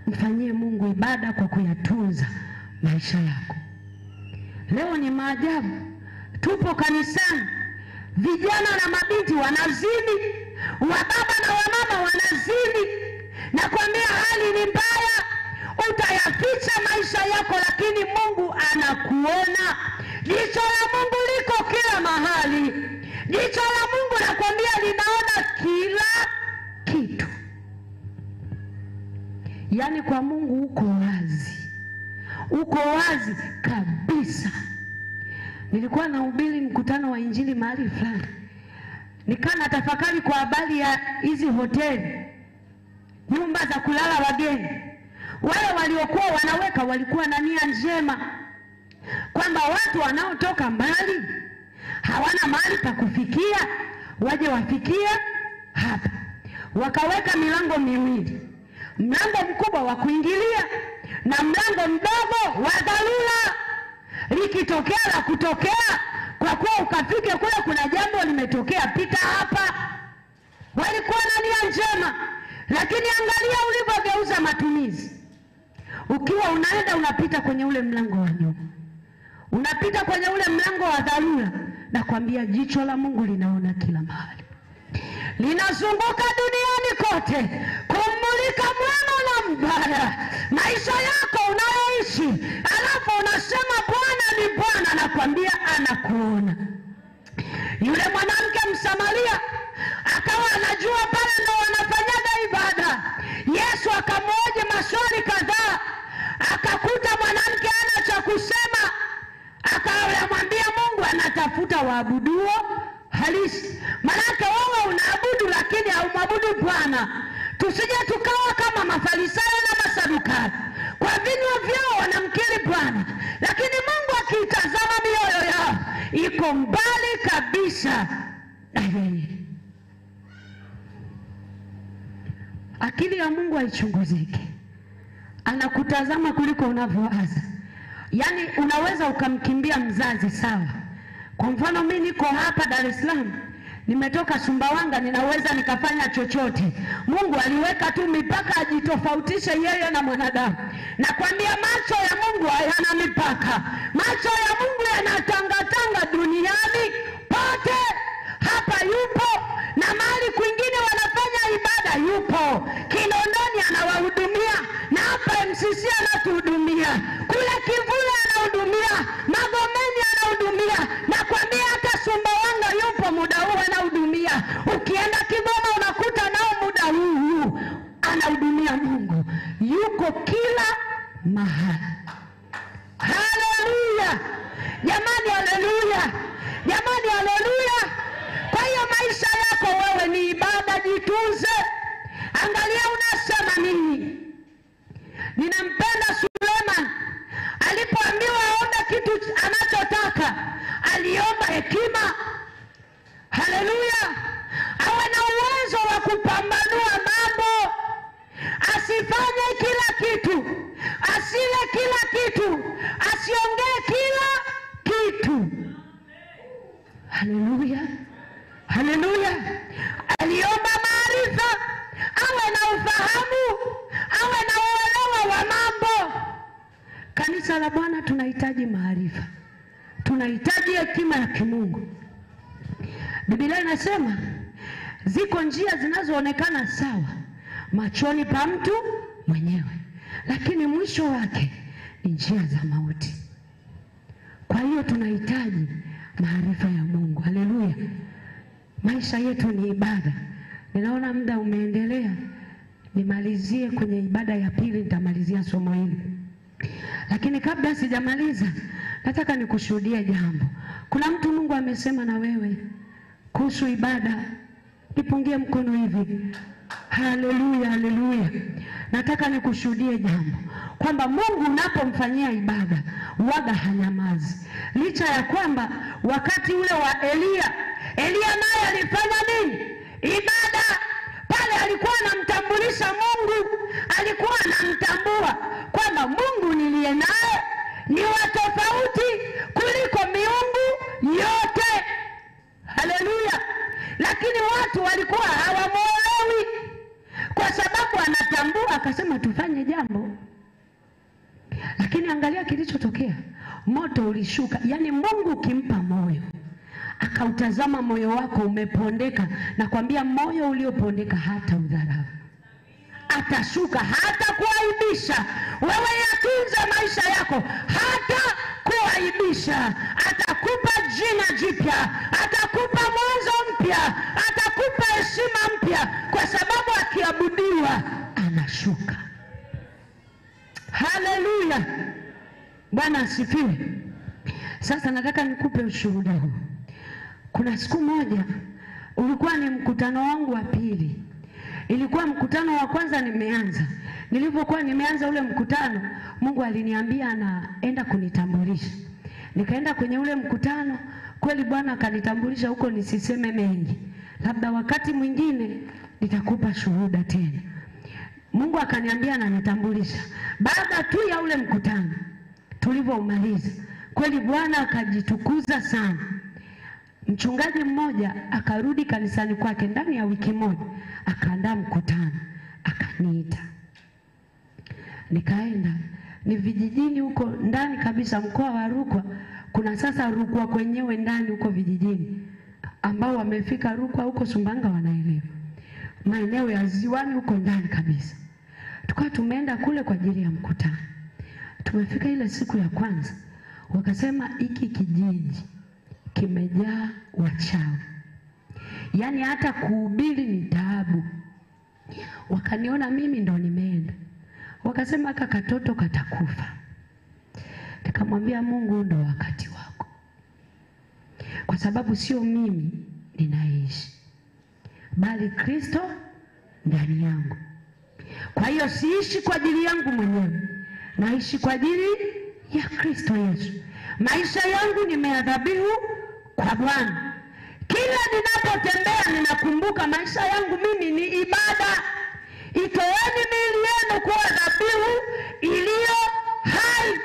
mfanyie Mungu ibada kwa kuyatunza maisha yako. Leo ni maajabu, tupo kanisani, vijana na mabinti wanazini, wababa na wamama wanazini. Na kwambia hali ni mbaya, utayaficha maisha yako, lakini Mungu anakuona. Jicho la Mungu liko kila mahali. Jicho la Mungu nakwambia linaona kila kitu. Yaani kwa Mungu uko wazi kabisa. Nilikuwa nahubiri mkutano wa injili mahali fulani, nikana tafakari kwa habari ya hizi hoteli, nyumba za kulala wageni. Wale waliokuwa wanaweka walikuwa na nia njema kwamba watu wanaotoka mbali hawana mahali pa kufikia, waje wafikie hapa. Wakaweka milango miwili, mlango mkubwa wa kuingilia na mlango mdogo wa dharura. Likitokea la kutokea, kwa kuwa ukafike kule kuna jambo limetokea, pita hapa. Walikuwa na nia njema, lakini angalia ulivyogeuza matumizi. Ukiwa unaenda unapita kwenye ule mlango wa nyuma, unapita kwenye ule mlango wa dharura. Na kwambia jicho la Mungu linaona kila mahali, linazunguka duniani kote kumulika mwema na mbaya maisha yako unayoishi. Alafu unasema Bwana ni Bwana, na kwambia anakuona. Yule mwanamke Msamaria akawa anajua pale ndo wanafanyaga ibada. Yesu akamhoji maswali kadhaa, akakuta mwanamke hana cha kusema. Akamwambia Mungu anatafuta waabuduo halisi. Manake wewe unaabudu lakini haumwabudu Bwana. Tusije tukawa kama Mafarisayo na Masadukayo, kwa vinywa vyao wanamkiri Bwana, lakini Mungu akitazama mioyo yao iko mbali kabisa na yeye. Akili ya Mungu haichunguziki, anakutazama kuliko unavyowaza. Yaani unaweza ukamkimbia mzazi, sawa. Kwa mfano mimi niko hapa Dar es Salaam, nimetoka Sumbawanga, ninaweza nikafanya chochote. Mungu aliweka tu mipaka ajitofautishe yeye na mwanadamu. Na kwambia macho ya Mungu hayana mipaka. Macho ya Mungu yanatangatanga duniani pote. Hapa yupo, na mahali kwingine wanafanya ibada yupo. Kinondoni anawahudumia, na hapa MCC anatuhudumia, kule Kivule anahudumia, Magomeni anahudumia. Na kwambia hata Sumbawanga yupo muda huu anahudumia. Ukienda Kigoma unakuta nao muda huu anahudumia. Mungu yuko kila mahali. Haleluya jamani, haleluya jamani, haleluya. Kwa hiyo maisha yako wewe ni ibada, jitunze. Angalia unasema nini. Ninampenda Suleiman, alipoambiwa aombe kitu anachotaka, aliomba hekima. Haleluya. Awe na uwezo wa kupambanua mambo, asifanye kila kitu, asile kila kitu, asiongee kila kitu. Haleluya, haleluya. Aliomba maarifa, awe na ufahamu, awe na uelewa wa mambo. Kanisa la Bwana tunahitaji maarifa, tunahitaji hekima ya kimungu. Biblia inasema ziko njia zinazoonekana sawa machoni pa mtu mwenyewe, lakini mwisho wake ni njia za mauti. Kwa hiyo tunahitaji maarifa ya Mungu. Haleluya. Maisha yetu ni ibada. Ninaona muda umeendelea, nimalizie kwenye ibada ya pili, nitamalizia somo hili. Lakini kabla sijamaliza, nataka nikushuhudie jambo. Kuna mtu Mungu amesema na wewe kuhusu ibada. Nipungie mkono hivi. Haleluya, haleluya. Nataka nikushuhudie jambo kwamba Mungu unapomfanyia ibada waga hanyamazi. Licha ya kwamba wakati ule wa Elia naye alifanya nini? Ibada. Pale alikuwa anamtambulisha Mungu, alikuwa anamtambua kwamba Mungu niliye naye ni wa tofauti kuliko miungu yote. Haleluya. akasema tufanye jambo. Lakini angalia kilichotokea. Moto ulishuka. Yaani Mungu ukimpa moyo, akautazama moyo wako umepondeka, na kwambia moyo uliopondeka hata udharau. Atashuka, hata kuaibisha. Wewe yatunza maisha yako, hata kuaibisha. Atakupa jina jipya, atakupa mwanzo mpya, atakupa heshima mpya, kwa sababu akiabudiwa anashuka. Haleluya. Bwana asifiwe. Sasa nataka nikupe ushuhuda huu. Kuna siku moja, ulikuwa ni mkutano wangu wa pili. Ilikuwa mkutano wa kwanza nimeanza. Nilipokuwa nimeanza ule mkutano, Mungu aliniambia anaenda kunitambulisha. Nikaenda kwenye ule mkutano, kweli Bwana akanitambulisha huko, nisiseme mengi. Labda wakati mwingine nitakupa shuhuda tena. Mungu akaniambia ananitambulisha. Baada tu ya ule mkutano, tulipomaliza, kweli Bwana akajitukuza sana. Mchungaji mmoja akarudi kanisani kwake ndani ya wiki moja, akaandaa mkutano, akaniita. Nikaenda, ni vijijini huko ndani kabisa, mkoa wa Rukwa. Kuna sasa Rukwa kwenyewe ndani huko vijijini, ambao wamefika Rukwa huko Sumbanga wanaelewa. Maeneo ya ziwani huko ndani kabisa. Tukawa tumeenda kule kwa ajili ya mkutano. Tumefika ile siku ya kwanza, wakasema hiki kijiji kimejaa wachawi. Yaani hata kuhubiri ni taabu. Wakaniona mimi ndo nimeenda. Wakasema haka katoto katakufa. Nikamwambia Mungu, ndo wakati wako. Kwa sababu sio mimi ninaishi, bali Kristo ndani yangu. Kwa hiyo siishi kwa ajili yangu mwenyewe, naishi kwa ajili ya Kristo Yesu. Maisha yangu nimeadhabihu kwa Bwana. Kila ninapotembea ninakumbuka maisha yangu mimi ni ibada. Itoeni miili yenu kuwa dhabihu iliyo hai,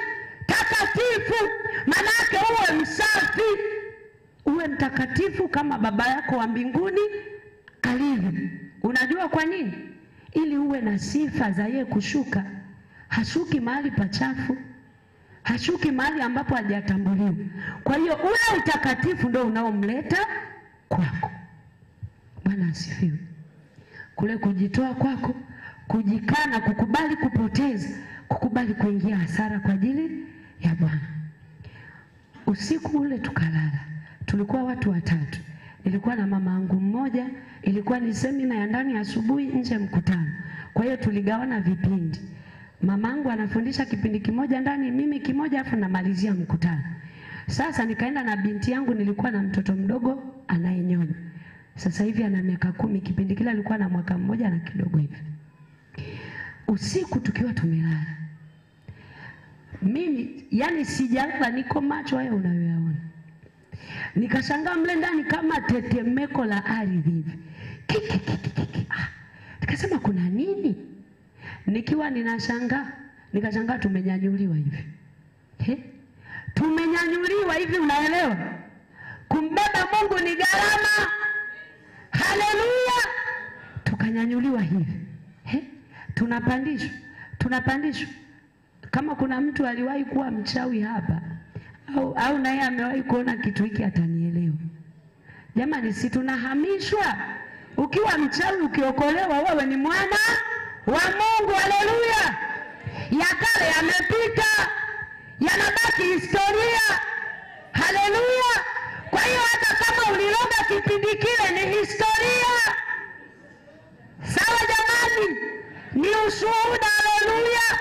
takatifu. Manake uwe msafi, uwe mtakatifu kama Baba yako wa mbinguni alivyo. Unajua kwa nini? Ili uwe na sifa za yeye kushuka. Hashuki mahali pachafu, hashuki mahali ambapo hajatambuliwa. Kwa hiyo ule utakatifu ndio unaomleta kwako. Bwana asifiwe. Kule kujitoa kwako, kujikana, kukubali kupoteza, kukubali kuingia hasara kwa ajili ya Bwana. Usiku ule tukalala. Tulikuwa watu watatu. Nilikuwa na mama yangu mmoja, ilikuwa ni semina ya ndani asubuhi, nje mkutano. Kwa hiyo tuligawana vipindi. Mamangu anafundisha kipindi kimoja ndani, mimi kimoja, afu namalizia mkutano. Sasa nikaenda na binti yangu, nilikuwa na mtoto mdogo anayenyonya. Sasa hivi ana miaka 10, kipindi kile alikuwa na mwaka mmoja na kidogo hivi. Usiku tukiwa tumelala, mimi yani sijalala, niko macho haya unayoyaona. Nikashangaa mle ndani kama tetemeko la ardhi hivi. Nikasema kuna nini? Nikiwa ninashangaa, nikashangaa tumenyanyuliwa hivi. Tumenyanyuliwa hivi, unaelewa? Kumbeba Mungu ni gharama. Haleluya. Tukanyanyuliwa hivi. Tunapandishwa. Kama kuna mtu aliwahi kuwa mchawi hapa, au naye amewahi kuona kitu hiki atanielewa. Jamani, si tunahamishwa? Ukiwa mchawi ukiokolewa, wewe ni mwana wa Mungu. Haleluya. Ya kale yamepita, yanabaki historia. Haleluya. Kwa hiyo hata kama uliloga kipindi kile ni historia. Sawa jamani? Ni ushuhuda. Haleluya.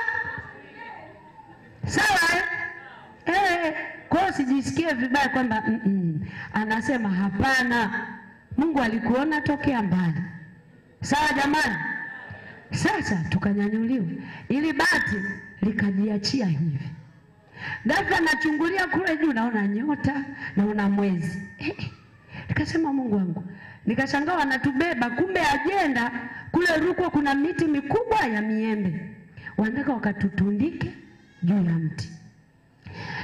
Sawa kwa sijisikie vibaya kwamba anasema hapana. Mungu alikuona tokea mbali. Sawa jamani? Sasa tukanyanyuliwa. Ili bati likajiachia hivi. Ghafla nachungulia kule juu, naona nyota, naona mwezi. Nikasema Mungu wangu. Nikashangaa wanatubeba, kumbe ajenda kule Rukwa kuna miti mikubwa ya miembe. Wanataka wakatutundike juu ya mti.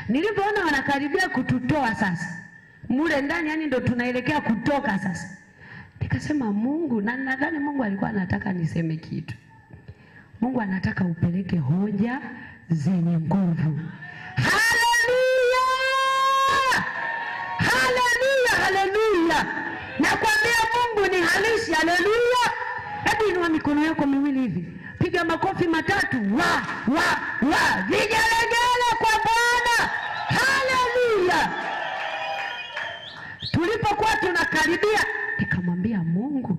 Nilipoona wanakaribia kututoa sasa mule ndani, yani ndo tunaelekea kutoka sasa, nikasema Mungu, na nadhani Mungu alikuwa anataka niseme kitu. Mungu anataka upeleke hoja zenye nguvu. Haleluya! Haleluya, haleluya. Nakwambia Mungu ni halisi. Haleluya. Hebu inua mikono yako miwili hivi. Piga makofi matatu. Wa. Vigelegele kwa Bwana. Haleluya. Tulipokuwa tunakaribia, nikamwambia Mungu,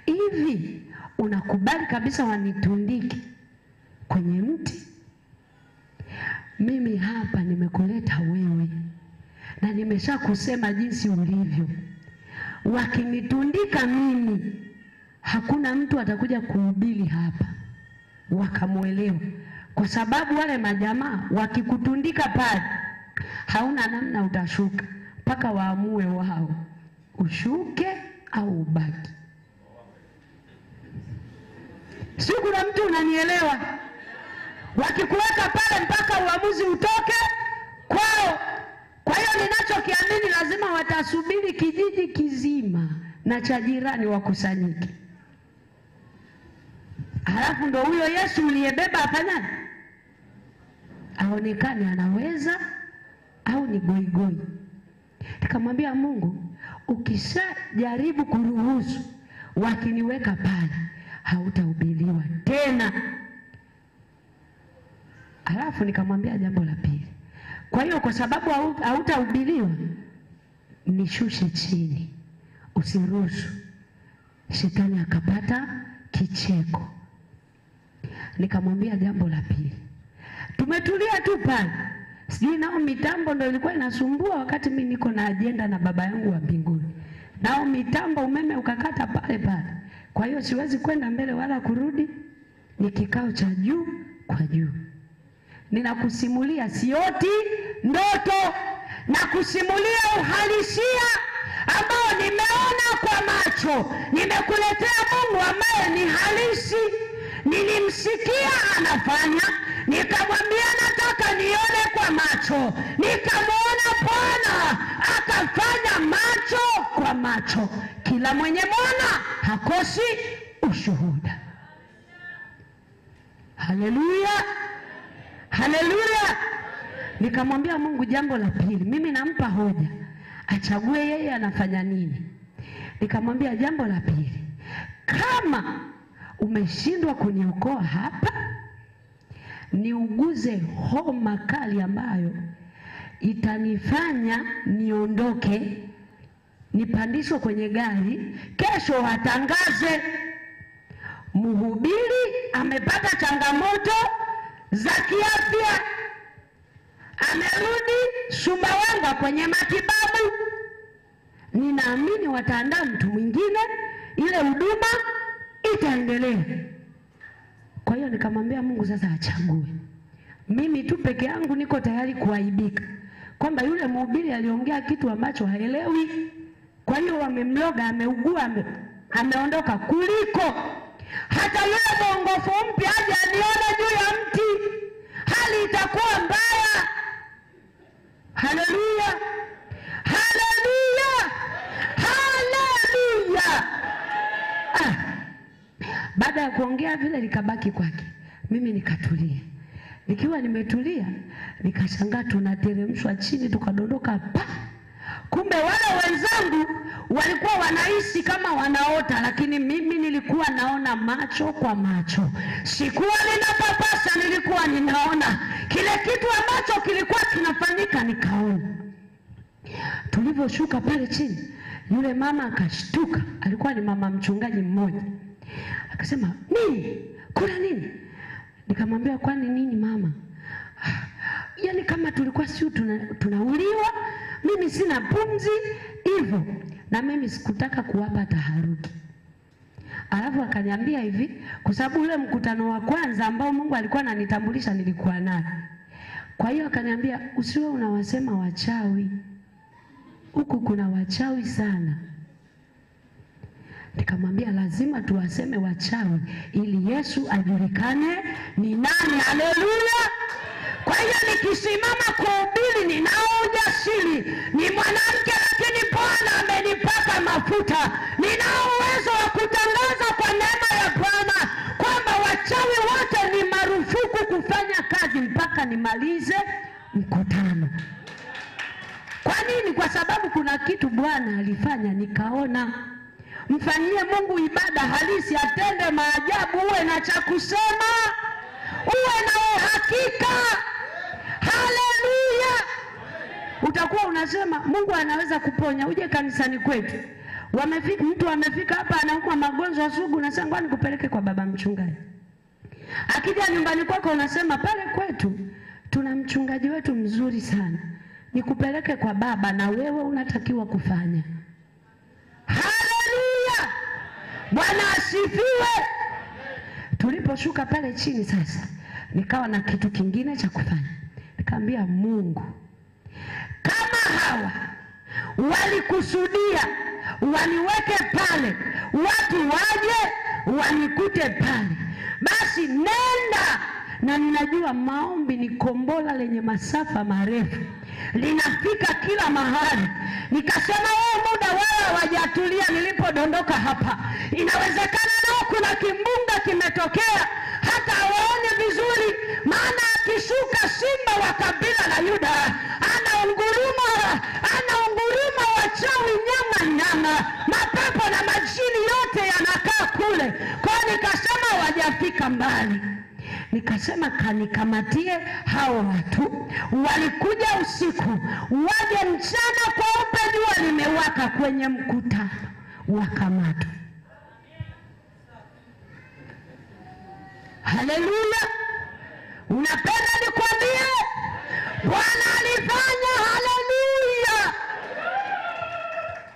hivi unakubali kabisa wanitundike kwenye mti? Mimi hapa nimekuleta wewe na nimesha kusema jinsi ulivyo. Wakinitundika mimi, hakuna mtu atakuja kuhubiri hapa wakamuelewa, kwa sababu wale majamaa wakikutundika pale, hauna namna, utashuka mpaka waamue wao ushuke au ubaki. Si kuna mtu unanielewa? Wakikuweka pale mpaka uamuzi utoke kwao. Kwa hiyo ninachokiamini, lazima watasubiri kijiji kizima na cha jirani wakusanyike. Halafu ndo huyo Yesu uliyebeba afanyane, aonekane anaweza au ni goigoi. Nikamwambia Mungu, ukishajaribu kuruhusu wakiniweka pale, hautahubiriwa tena. Halafu nikamwambia jambo la pili, kwa hiyo kwa sababu hautahubiriwa, nishushe chini, usiruhusu shetani akapata kicheko. Nikamwambia jambo la pili, tumetulia tu pale, sijui nao mitambo ndio ilikuwa inasumbua wakati mimi niko na ajenda na baba yangu wa mbinguni. Nao mitambo umeme ukakata pale pale. Kwa hiyo siwezi kwenda mbele wala kurudi, ni kikao cha juu kwa juu. Ninakusimulia sioti ndoto, na kusimulia uhalisia ambao nimeona kwa macho. Nimekuletea Mungu ambaye ni halisi. Nilimsikia anafanya, nikamwambia nataka nione kwa macho. Nikamwona Bwana akafanya macho kwa macho. Kila mwenye mwana hakosi ushuhuda. Haleluya. Haleluya. Nikamwambia Mungu jambo la pili, mimi nampa hoja, achague yeye anafanya nini. Nikamwambia jambo la pili, kama umeshindwa kuniokoa hapa, niuguze homa kali ambayo itanifanya niondoke, nipandishwe kwenye gari, kesho watangaze mhubiri amepata changamoto za kiafya, amerudi Sumbawanga kwenye matibabu. Ninaamini wataandaa mtu mwingine, ile huduma itaendelea. Kwa hiyo nikamwambia Mungu sasa achague. Mimi tu peke yangu niko tayari kuaibika kwamba yule mhubiri aliongea kitu ambacho haelewi, kwa hiyo wamemloga, ameugua, ameondoka, kuliko hata yule mwongofu mpya aje anione juu ya mti, hali itakuwa mbaya. Haleluya. Haleluya. Haleluya. Baada ya kuongea vile likabaki kwake, mimi nikatulia. Nikiwa nimetulia, nikashangaa tunateremshwa chini, tukadondoka pa. Kumbe wale wenzangu walikuwa wanaishi kama wanaota, lakini mimi nilikuwa naona macho kwa macho. Sikuwa ninapapasa, nilikuwa ninaona kile kitu ambacho kilikuwa kinafanyika, nikaona. Tulivyoshuka pale chini, yule mama akashtuka, alikuwa ni mama mchungaji mmoja. Akasema, "Nini? Kuna nini?" Nikamwambia, "Kwani nini mama?" "Yaani kama tulikuwa sio tunauliwa, mimi sina pumzi hivyo." Na mimi sikutaka kuwapa taharuki. Alafu akaniambia hivi, kwa sababu ule mkutano wa kwanza ambao Mungu alikuwa ananitambulisha nilikuwa naye. Kwa hiyo akaniambia, "Usiwe unawasema wachawi. Huku kuna wachawi sana." Nikamwambia lazima tuwaseme wachawi ili Yesu ajulikane ni nani. Haleluya. Kwa hiyo nikisimama kuhubiri ninao ujasiri. Ni mwanamke lakini Bwana amenipaka mafuta. Ninao uwezo wa kutangaza kwa neema ya Bwana kwamba nimalize mkutano. Kwa nini? Kwa sababu kuna kitu Bwana alifanya nikaona. Mfanyie Mungu ibada halisi, atende maajabu, uwe na cha kusema, uwe na uhakika. Haleluya! Utakuwa unasema Mungu anaweza kuponya. Uje kanisani kwetu, mtu amefika hapa anaumwa magonjwa sugu, unasema ngoja nikupeleke kwa baba mchungaji. Akija nyumbani kwako unasema pale kwetu tuna mchungaji wetu mzuri sana, nikupeleke kwa baba, na wewe unatakiwa kufanya. Haleluya! Bwana asifiwe. Tuliposhuka pale chini sasa, nikawa na kitu kingine cha kufanya. Nikamwambia Mungu, kama hawa walikusudia waniweke pale, watu waje wanikute pale, basi nenda. Na ninajua maombi ni kombola lenye masafa marefu, linafika kila mahali. Nikasema muda wao wajatulia nilipodondoka hapa, inawezekana nao kuna kimbunga kimetokea, hata waone vizuri. Maana akishuka simba wa kabila la Yuda, anaunguruma wachawi nyama, mapepo na majini yote yanakaa kule. Kwa nikasema wajafika mbali. Nikasema kanikamatie hao watu. Walikuja usiku, waje mchana kweupe, jua limewaka kwenye mkutano, wakamatwa. Haleluya! Unapenda nikwambie Bwana alifanya? Haleluya!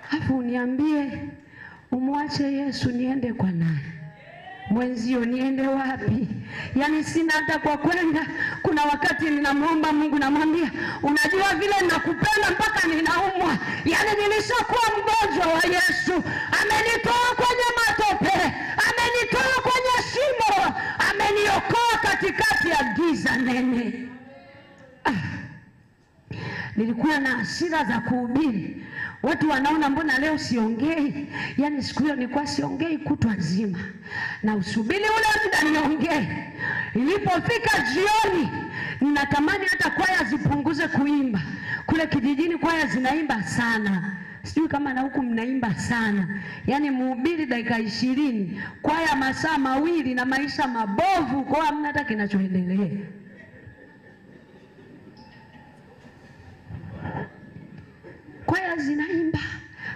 Hapo uniambie umwache Yesu niende kwa nani? Mwenzio niende wapi? Yaani sina hata kwa kwenda. Kuna wakati ninamuomba Mungu, namwambia unajua vile ninakupenda mpaka ninaumwa. Yaani nilishakuwa mgonjwa wa Yesu. Amenitoa kwenye matope, amenitoa kwenye shimo, ameniokoa katikati ya giza nene. Nilikuwa na hasira za kuhubiri. Watu wanaona mbona leo siongei? Yaani siku hiyo nilikuwa siongei kutwa nzima, na usubiri ule muda niongee. Ilipofika jioni, ninatamani hata kwaya zipunguze kuimba. Kule kijijini kwaya zinaimba sana. Sijui kama na huku mnaimba sana. Yaani mhubiri dakika 20, kwaya masaa mawili, na maisha mabovu, kwa hamna hata kinachoendelea. Kwaya zinaimba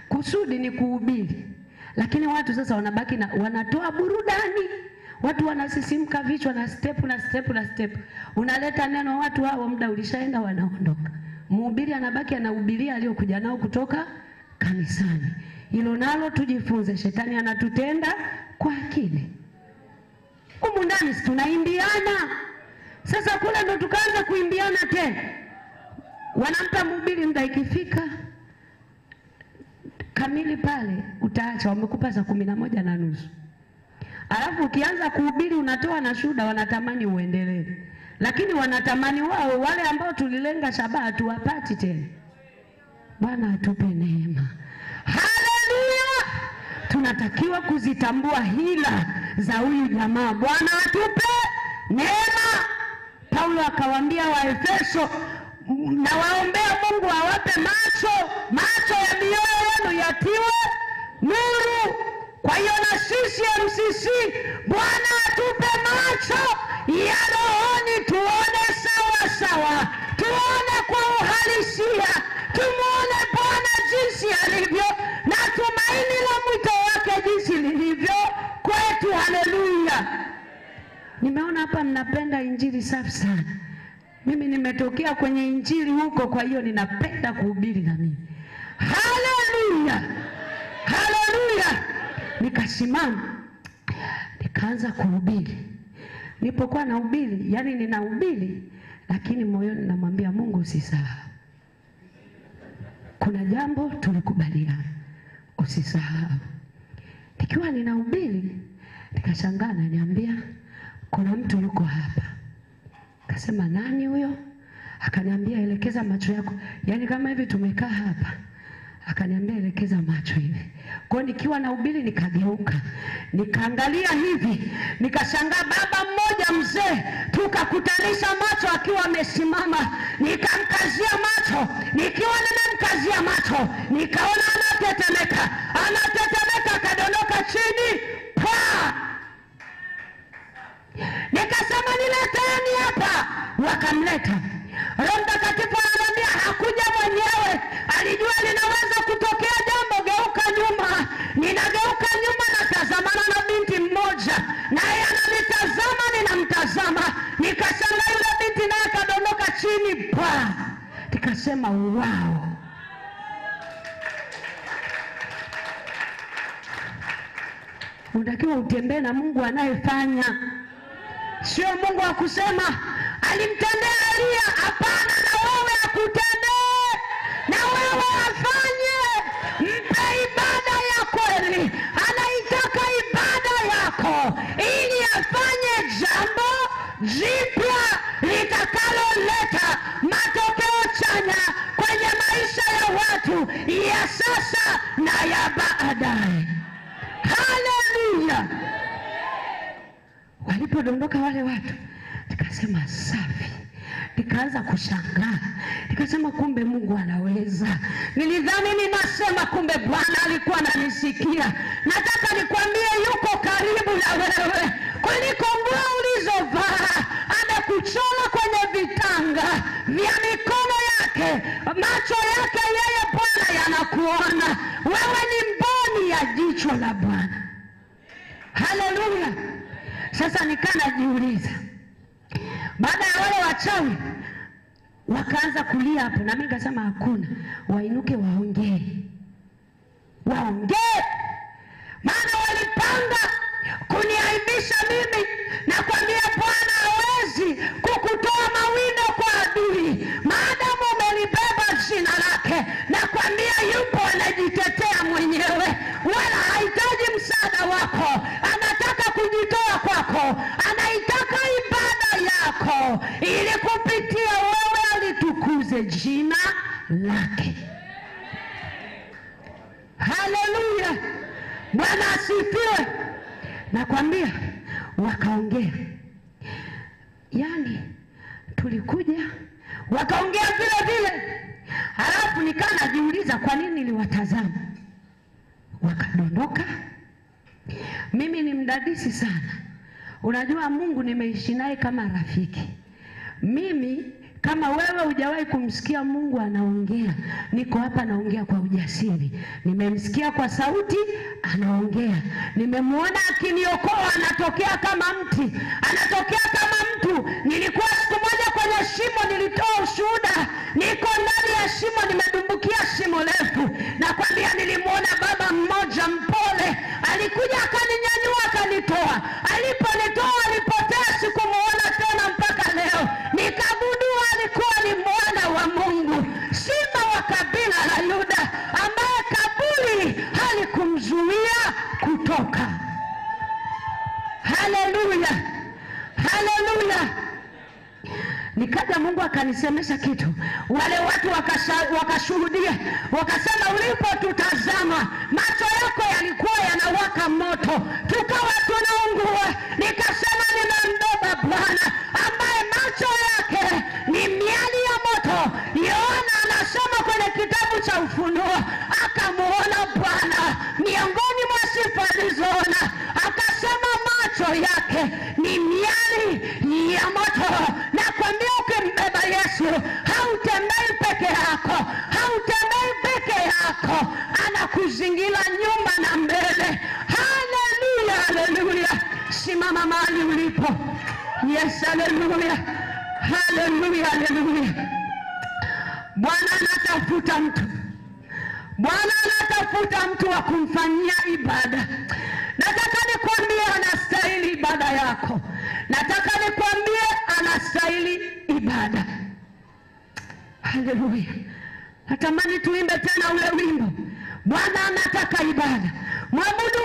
kusudi ni kuhubiri, lakini watu sasa wanabaki na wanatoa burudani. Watu wanasisimka vichwa na step. Unaleta neno, watu hao muda ulishaenda, wanaondoka. Mhubiri anabaki anahubiria aliyokuja nao kutoka kanisani. Hilo nalo tujifunze, shetani anatutenda kwa akili. Humu ndani tunaimbiana. Sasa kule ndo tukaanza kuimbiana tena. Wanampa mhubiri muda, ikifika kamili pale utaacha, wamekupa saa 11:30. Alafu ukianza kuhubiri unatoa na shuhuda, wanatamani uendelee. Lakini wanatamani wao, wale ambao tulilenga shabaha tuwapati tena. Bwana atupe neema. Haleluya! Tunatakiwa kuzitambua hila za huyu jamaa. Bwana atupe neema. Paulo akawaambia Waefeso, na waombea Mungu awape macho ya mioyo yenu yatiwe nuru. Kwa hiyo na sisi MCC, Bwana atupe macho ya rohoni, tuone sawa, tuone kwa uhalisia, tumuone Bwana jinsi alivyo, na tumaini la mwito wake jinsi lilivyo kwetu. Haleluya! Nimeona hapa mnapenda injili safi sana. Mimi nimetokea kwenye injili huko, kwa hiyo ninapenda kuhubiri na mimi. Haleluya! Haleluya! Nikasimama, nikaanza kuhubiri. Nilipokuwa nahubiri, yani ninahubiri, lakini moyoni namwambia Mungu usisahau. Kuna jambo tulikubaliana, usisahau. Nikiwa ninahubiri, nikashangaa, niambia kuna mtu yuko hapa. Akasema nani huyo? Akaniambia elekeza macho yako. Yaani kama hivi tumekaa hapa. Akaniambia elekeza macho hivi. Kwa nikiwa nahubiri nikageuka, nikaangalia hivi, nikashangaa baba mmoja mzee, tukakutanisha macho akiwa amesimama, nikamkazia macho. Nikiwa nimemkazia macho, nikaona anatetemeka, akadondoka chini. Nikasema nileteni hapa. Wakamleta. Roho Mtakatifu anamwambia hakuja mwenyewe, alijua linaweza kutokea jambo. Geuka nyuma. Ninageuka nyuma, natazamana na binti mmoja, naye ananitazama, ninamtazama. Nikasema yule binti naye akadondoka chini. Nikasema wow. Unatakiwa utembee na Mungu anayefanya, sio Mungu wa kusema alimtendea Elia. Hapana, na wewe akutendee, na wewe afanye. Mpe ibada ya kweli. Anaitaka ibada yako ili afanye jambo jipya litakaloleta matokeo chanya kwenye maisha ya watu ya sasa na ya baadaye. Haleluya. Walipodondoka wale watu, nikasema safi. Nikaanza kushangaa. Nikasema kumbe Mungu anaweza. Nilidhani ninasema, kumbe Bwana alikuwa ananisikia. Nataka nikwambie yuko karibu na wewe. Kuliko nguo ulizovaa, amekuchora kwenye vitanga vya mikono yake. Macho yake yeye Bwana yanakuona. Wewe ni mboni ya jicho la Bwana. Haleluya. Sasa nikanajiuliza, baada ya wale wachawi wakaanza kulia hapo, na mimi nikasema hakuna, wainuke waongee. Maana walipanga kuniaibisha mimi, na kwambia Bwana hawezi kukutoa mawindo kwa adui maadamu umelibeba jina lake. Na kwambia yupo anajitetea mwenyewe, wala hahitaji msaada wako. Anataka kujitoa kwako, anaitaka ibada yako ili kupitia wewe alitukuze jina lake. Haleluya. Bwana asifiwe. Nakwambia wakaongea. Yani tulikuja wakaongea vile vile. Halafu nikanajiuliza kwa nini niliwatazama. Wakadondoka. Mimi ni mdadisi sana. Unajua Mungu nimeishi naye kama rafiki. Mimi kama wewe hujawahi kumsikia Mungu anaongea, niko hapa naongea kwa ujasiri. Nimemsikia kwa sauti anaongea. Nimemuona akiniokoa, anatokea kama mti, anatokea kama mtu. Nilikuwa siku moja kwenye shimo, nilitoa ushuhuda. Niko ndani ya shimo, nimedumbukia shimo refu. Na kwambia nilimuona baba mmoja mpole, alikuja akaninyanyua akanitoa. Aliponitoa alipotea, sikumuona tena mpaka leo. Nikagundua alikuwa ni mwana wa Mungu, simba wa kabila la Yuda, ambaye kaburi halikumzuia kutoka. Haleluya. Haleluya. Nikaja Mungu akanisemesha kitu. Wale watu wakashuhudia, wakasema ulipotutazama macho yako yalikuwa yanawaka moto, tukawa tunaungua. Nikasema nimembeba Bwana ambaye macho yake ni miali ya moto. Yohana anasoma kwenye kitabu cha Ufunuo, akamuona Bwana miongoni mwa sifa alizoona, akasema macho yake ni miali ya moto. Na kwambia ukimbeba Yesu hautembei peke yako, hautembei peke yako, anakuzingira nyuma na mbele. Haleluya. Haleluya. Simama mahali ulipo. Yes, haleluya. Haleluya. Haleluya. Bwana anatafuta mtu. Bwana anatafuta mtu wa kumfanyia ibada. Nataka nikwambie anastahili ibada yako. Nataka nikwambie anastahili ibada. Haleluya. Natamani tuimbe tena ule wimbo. Bwana anataka ibada. Mwabudu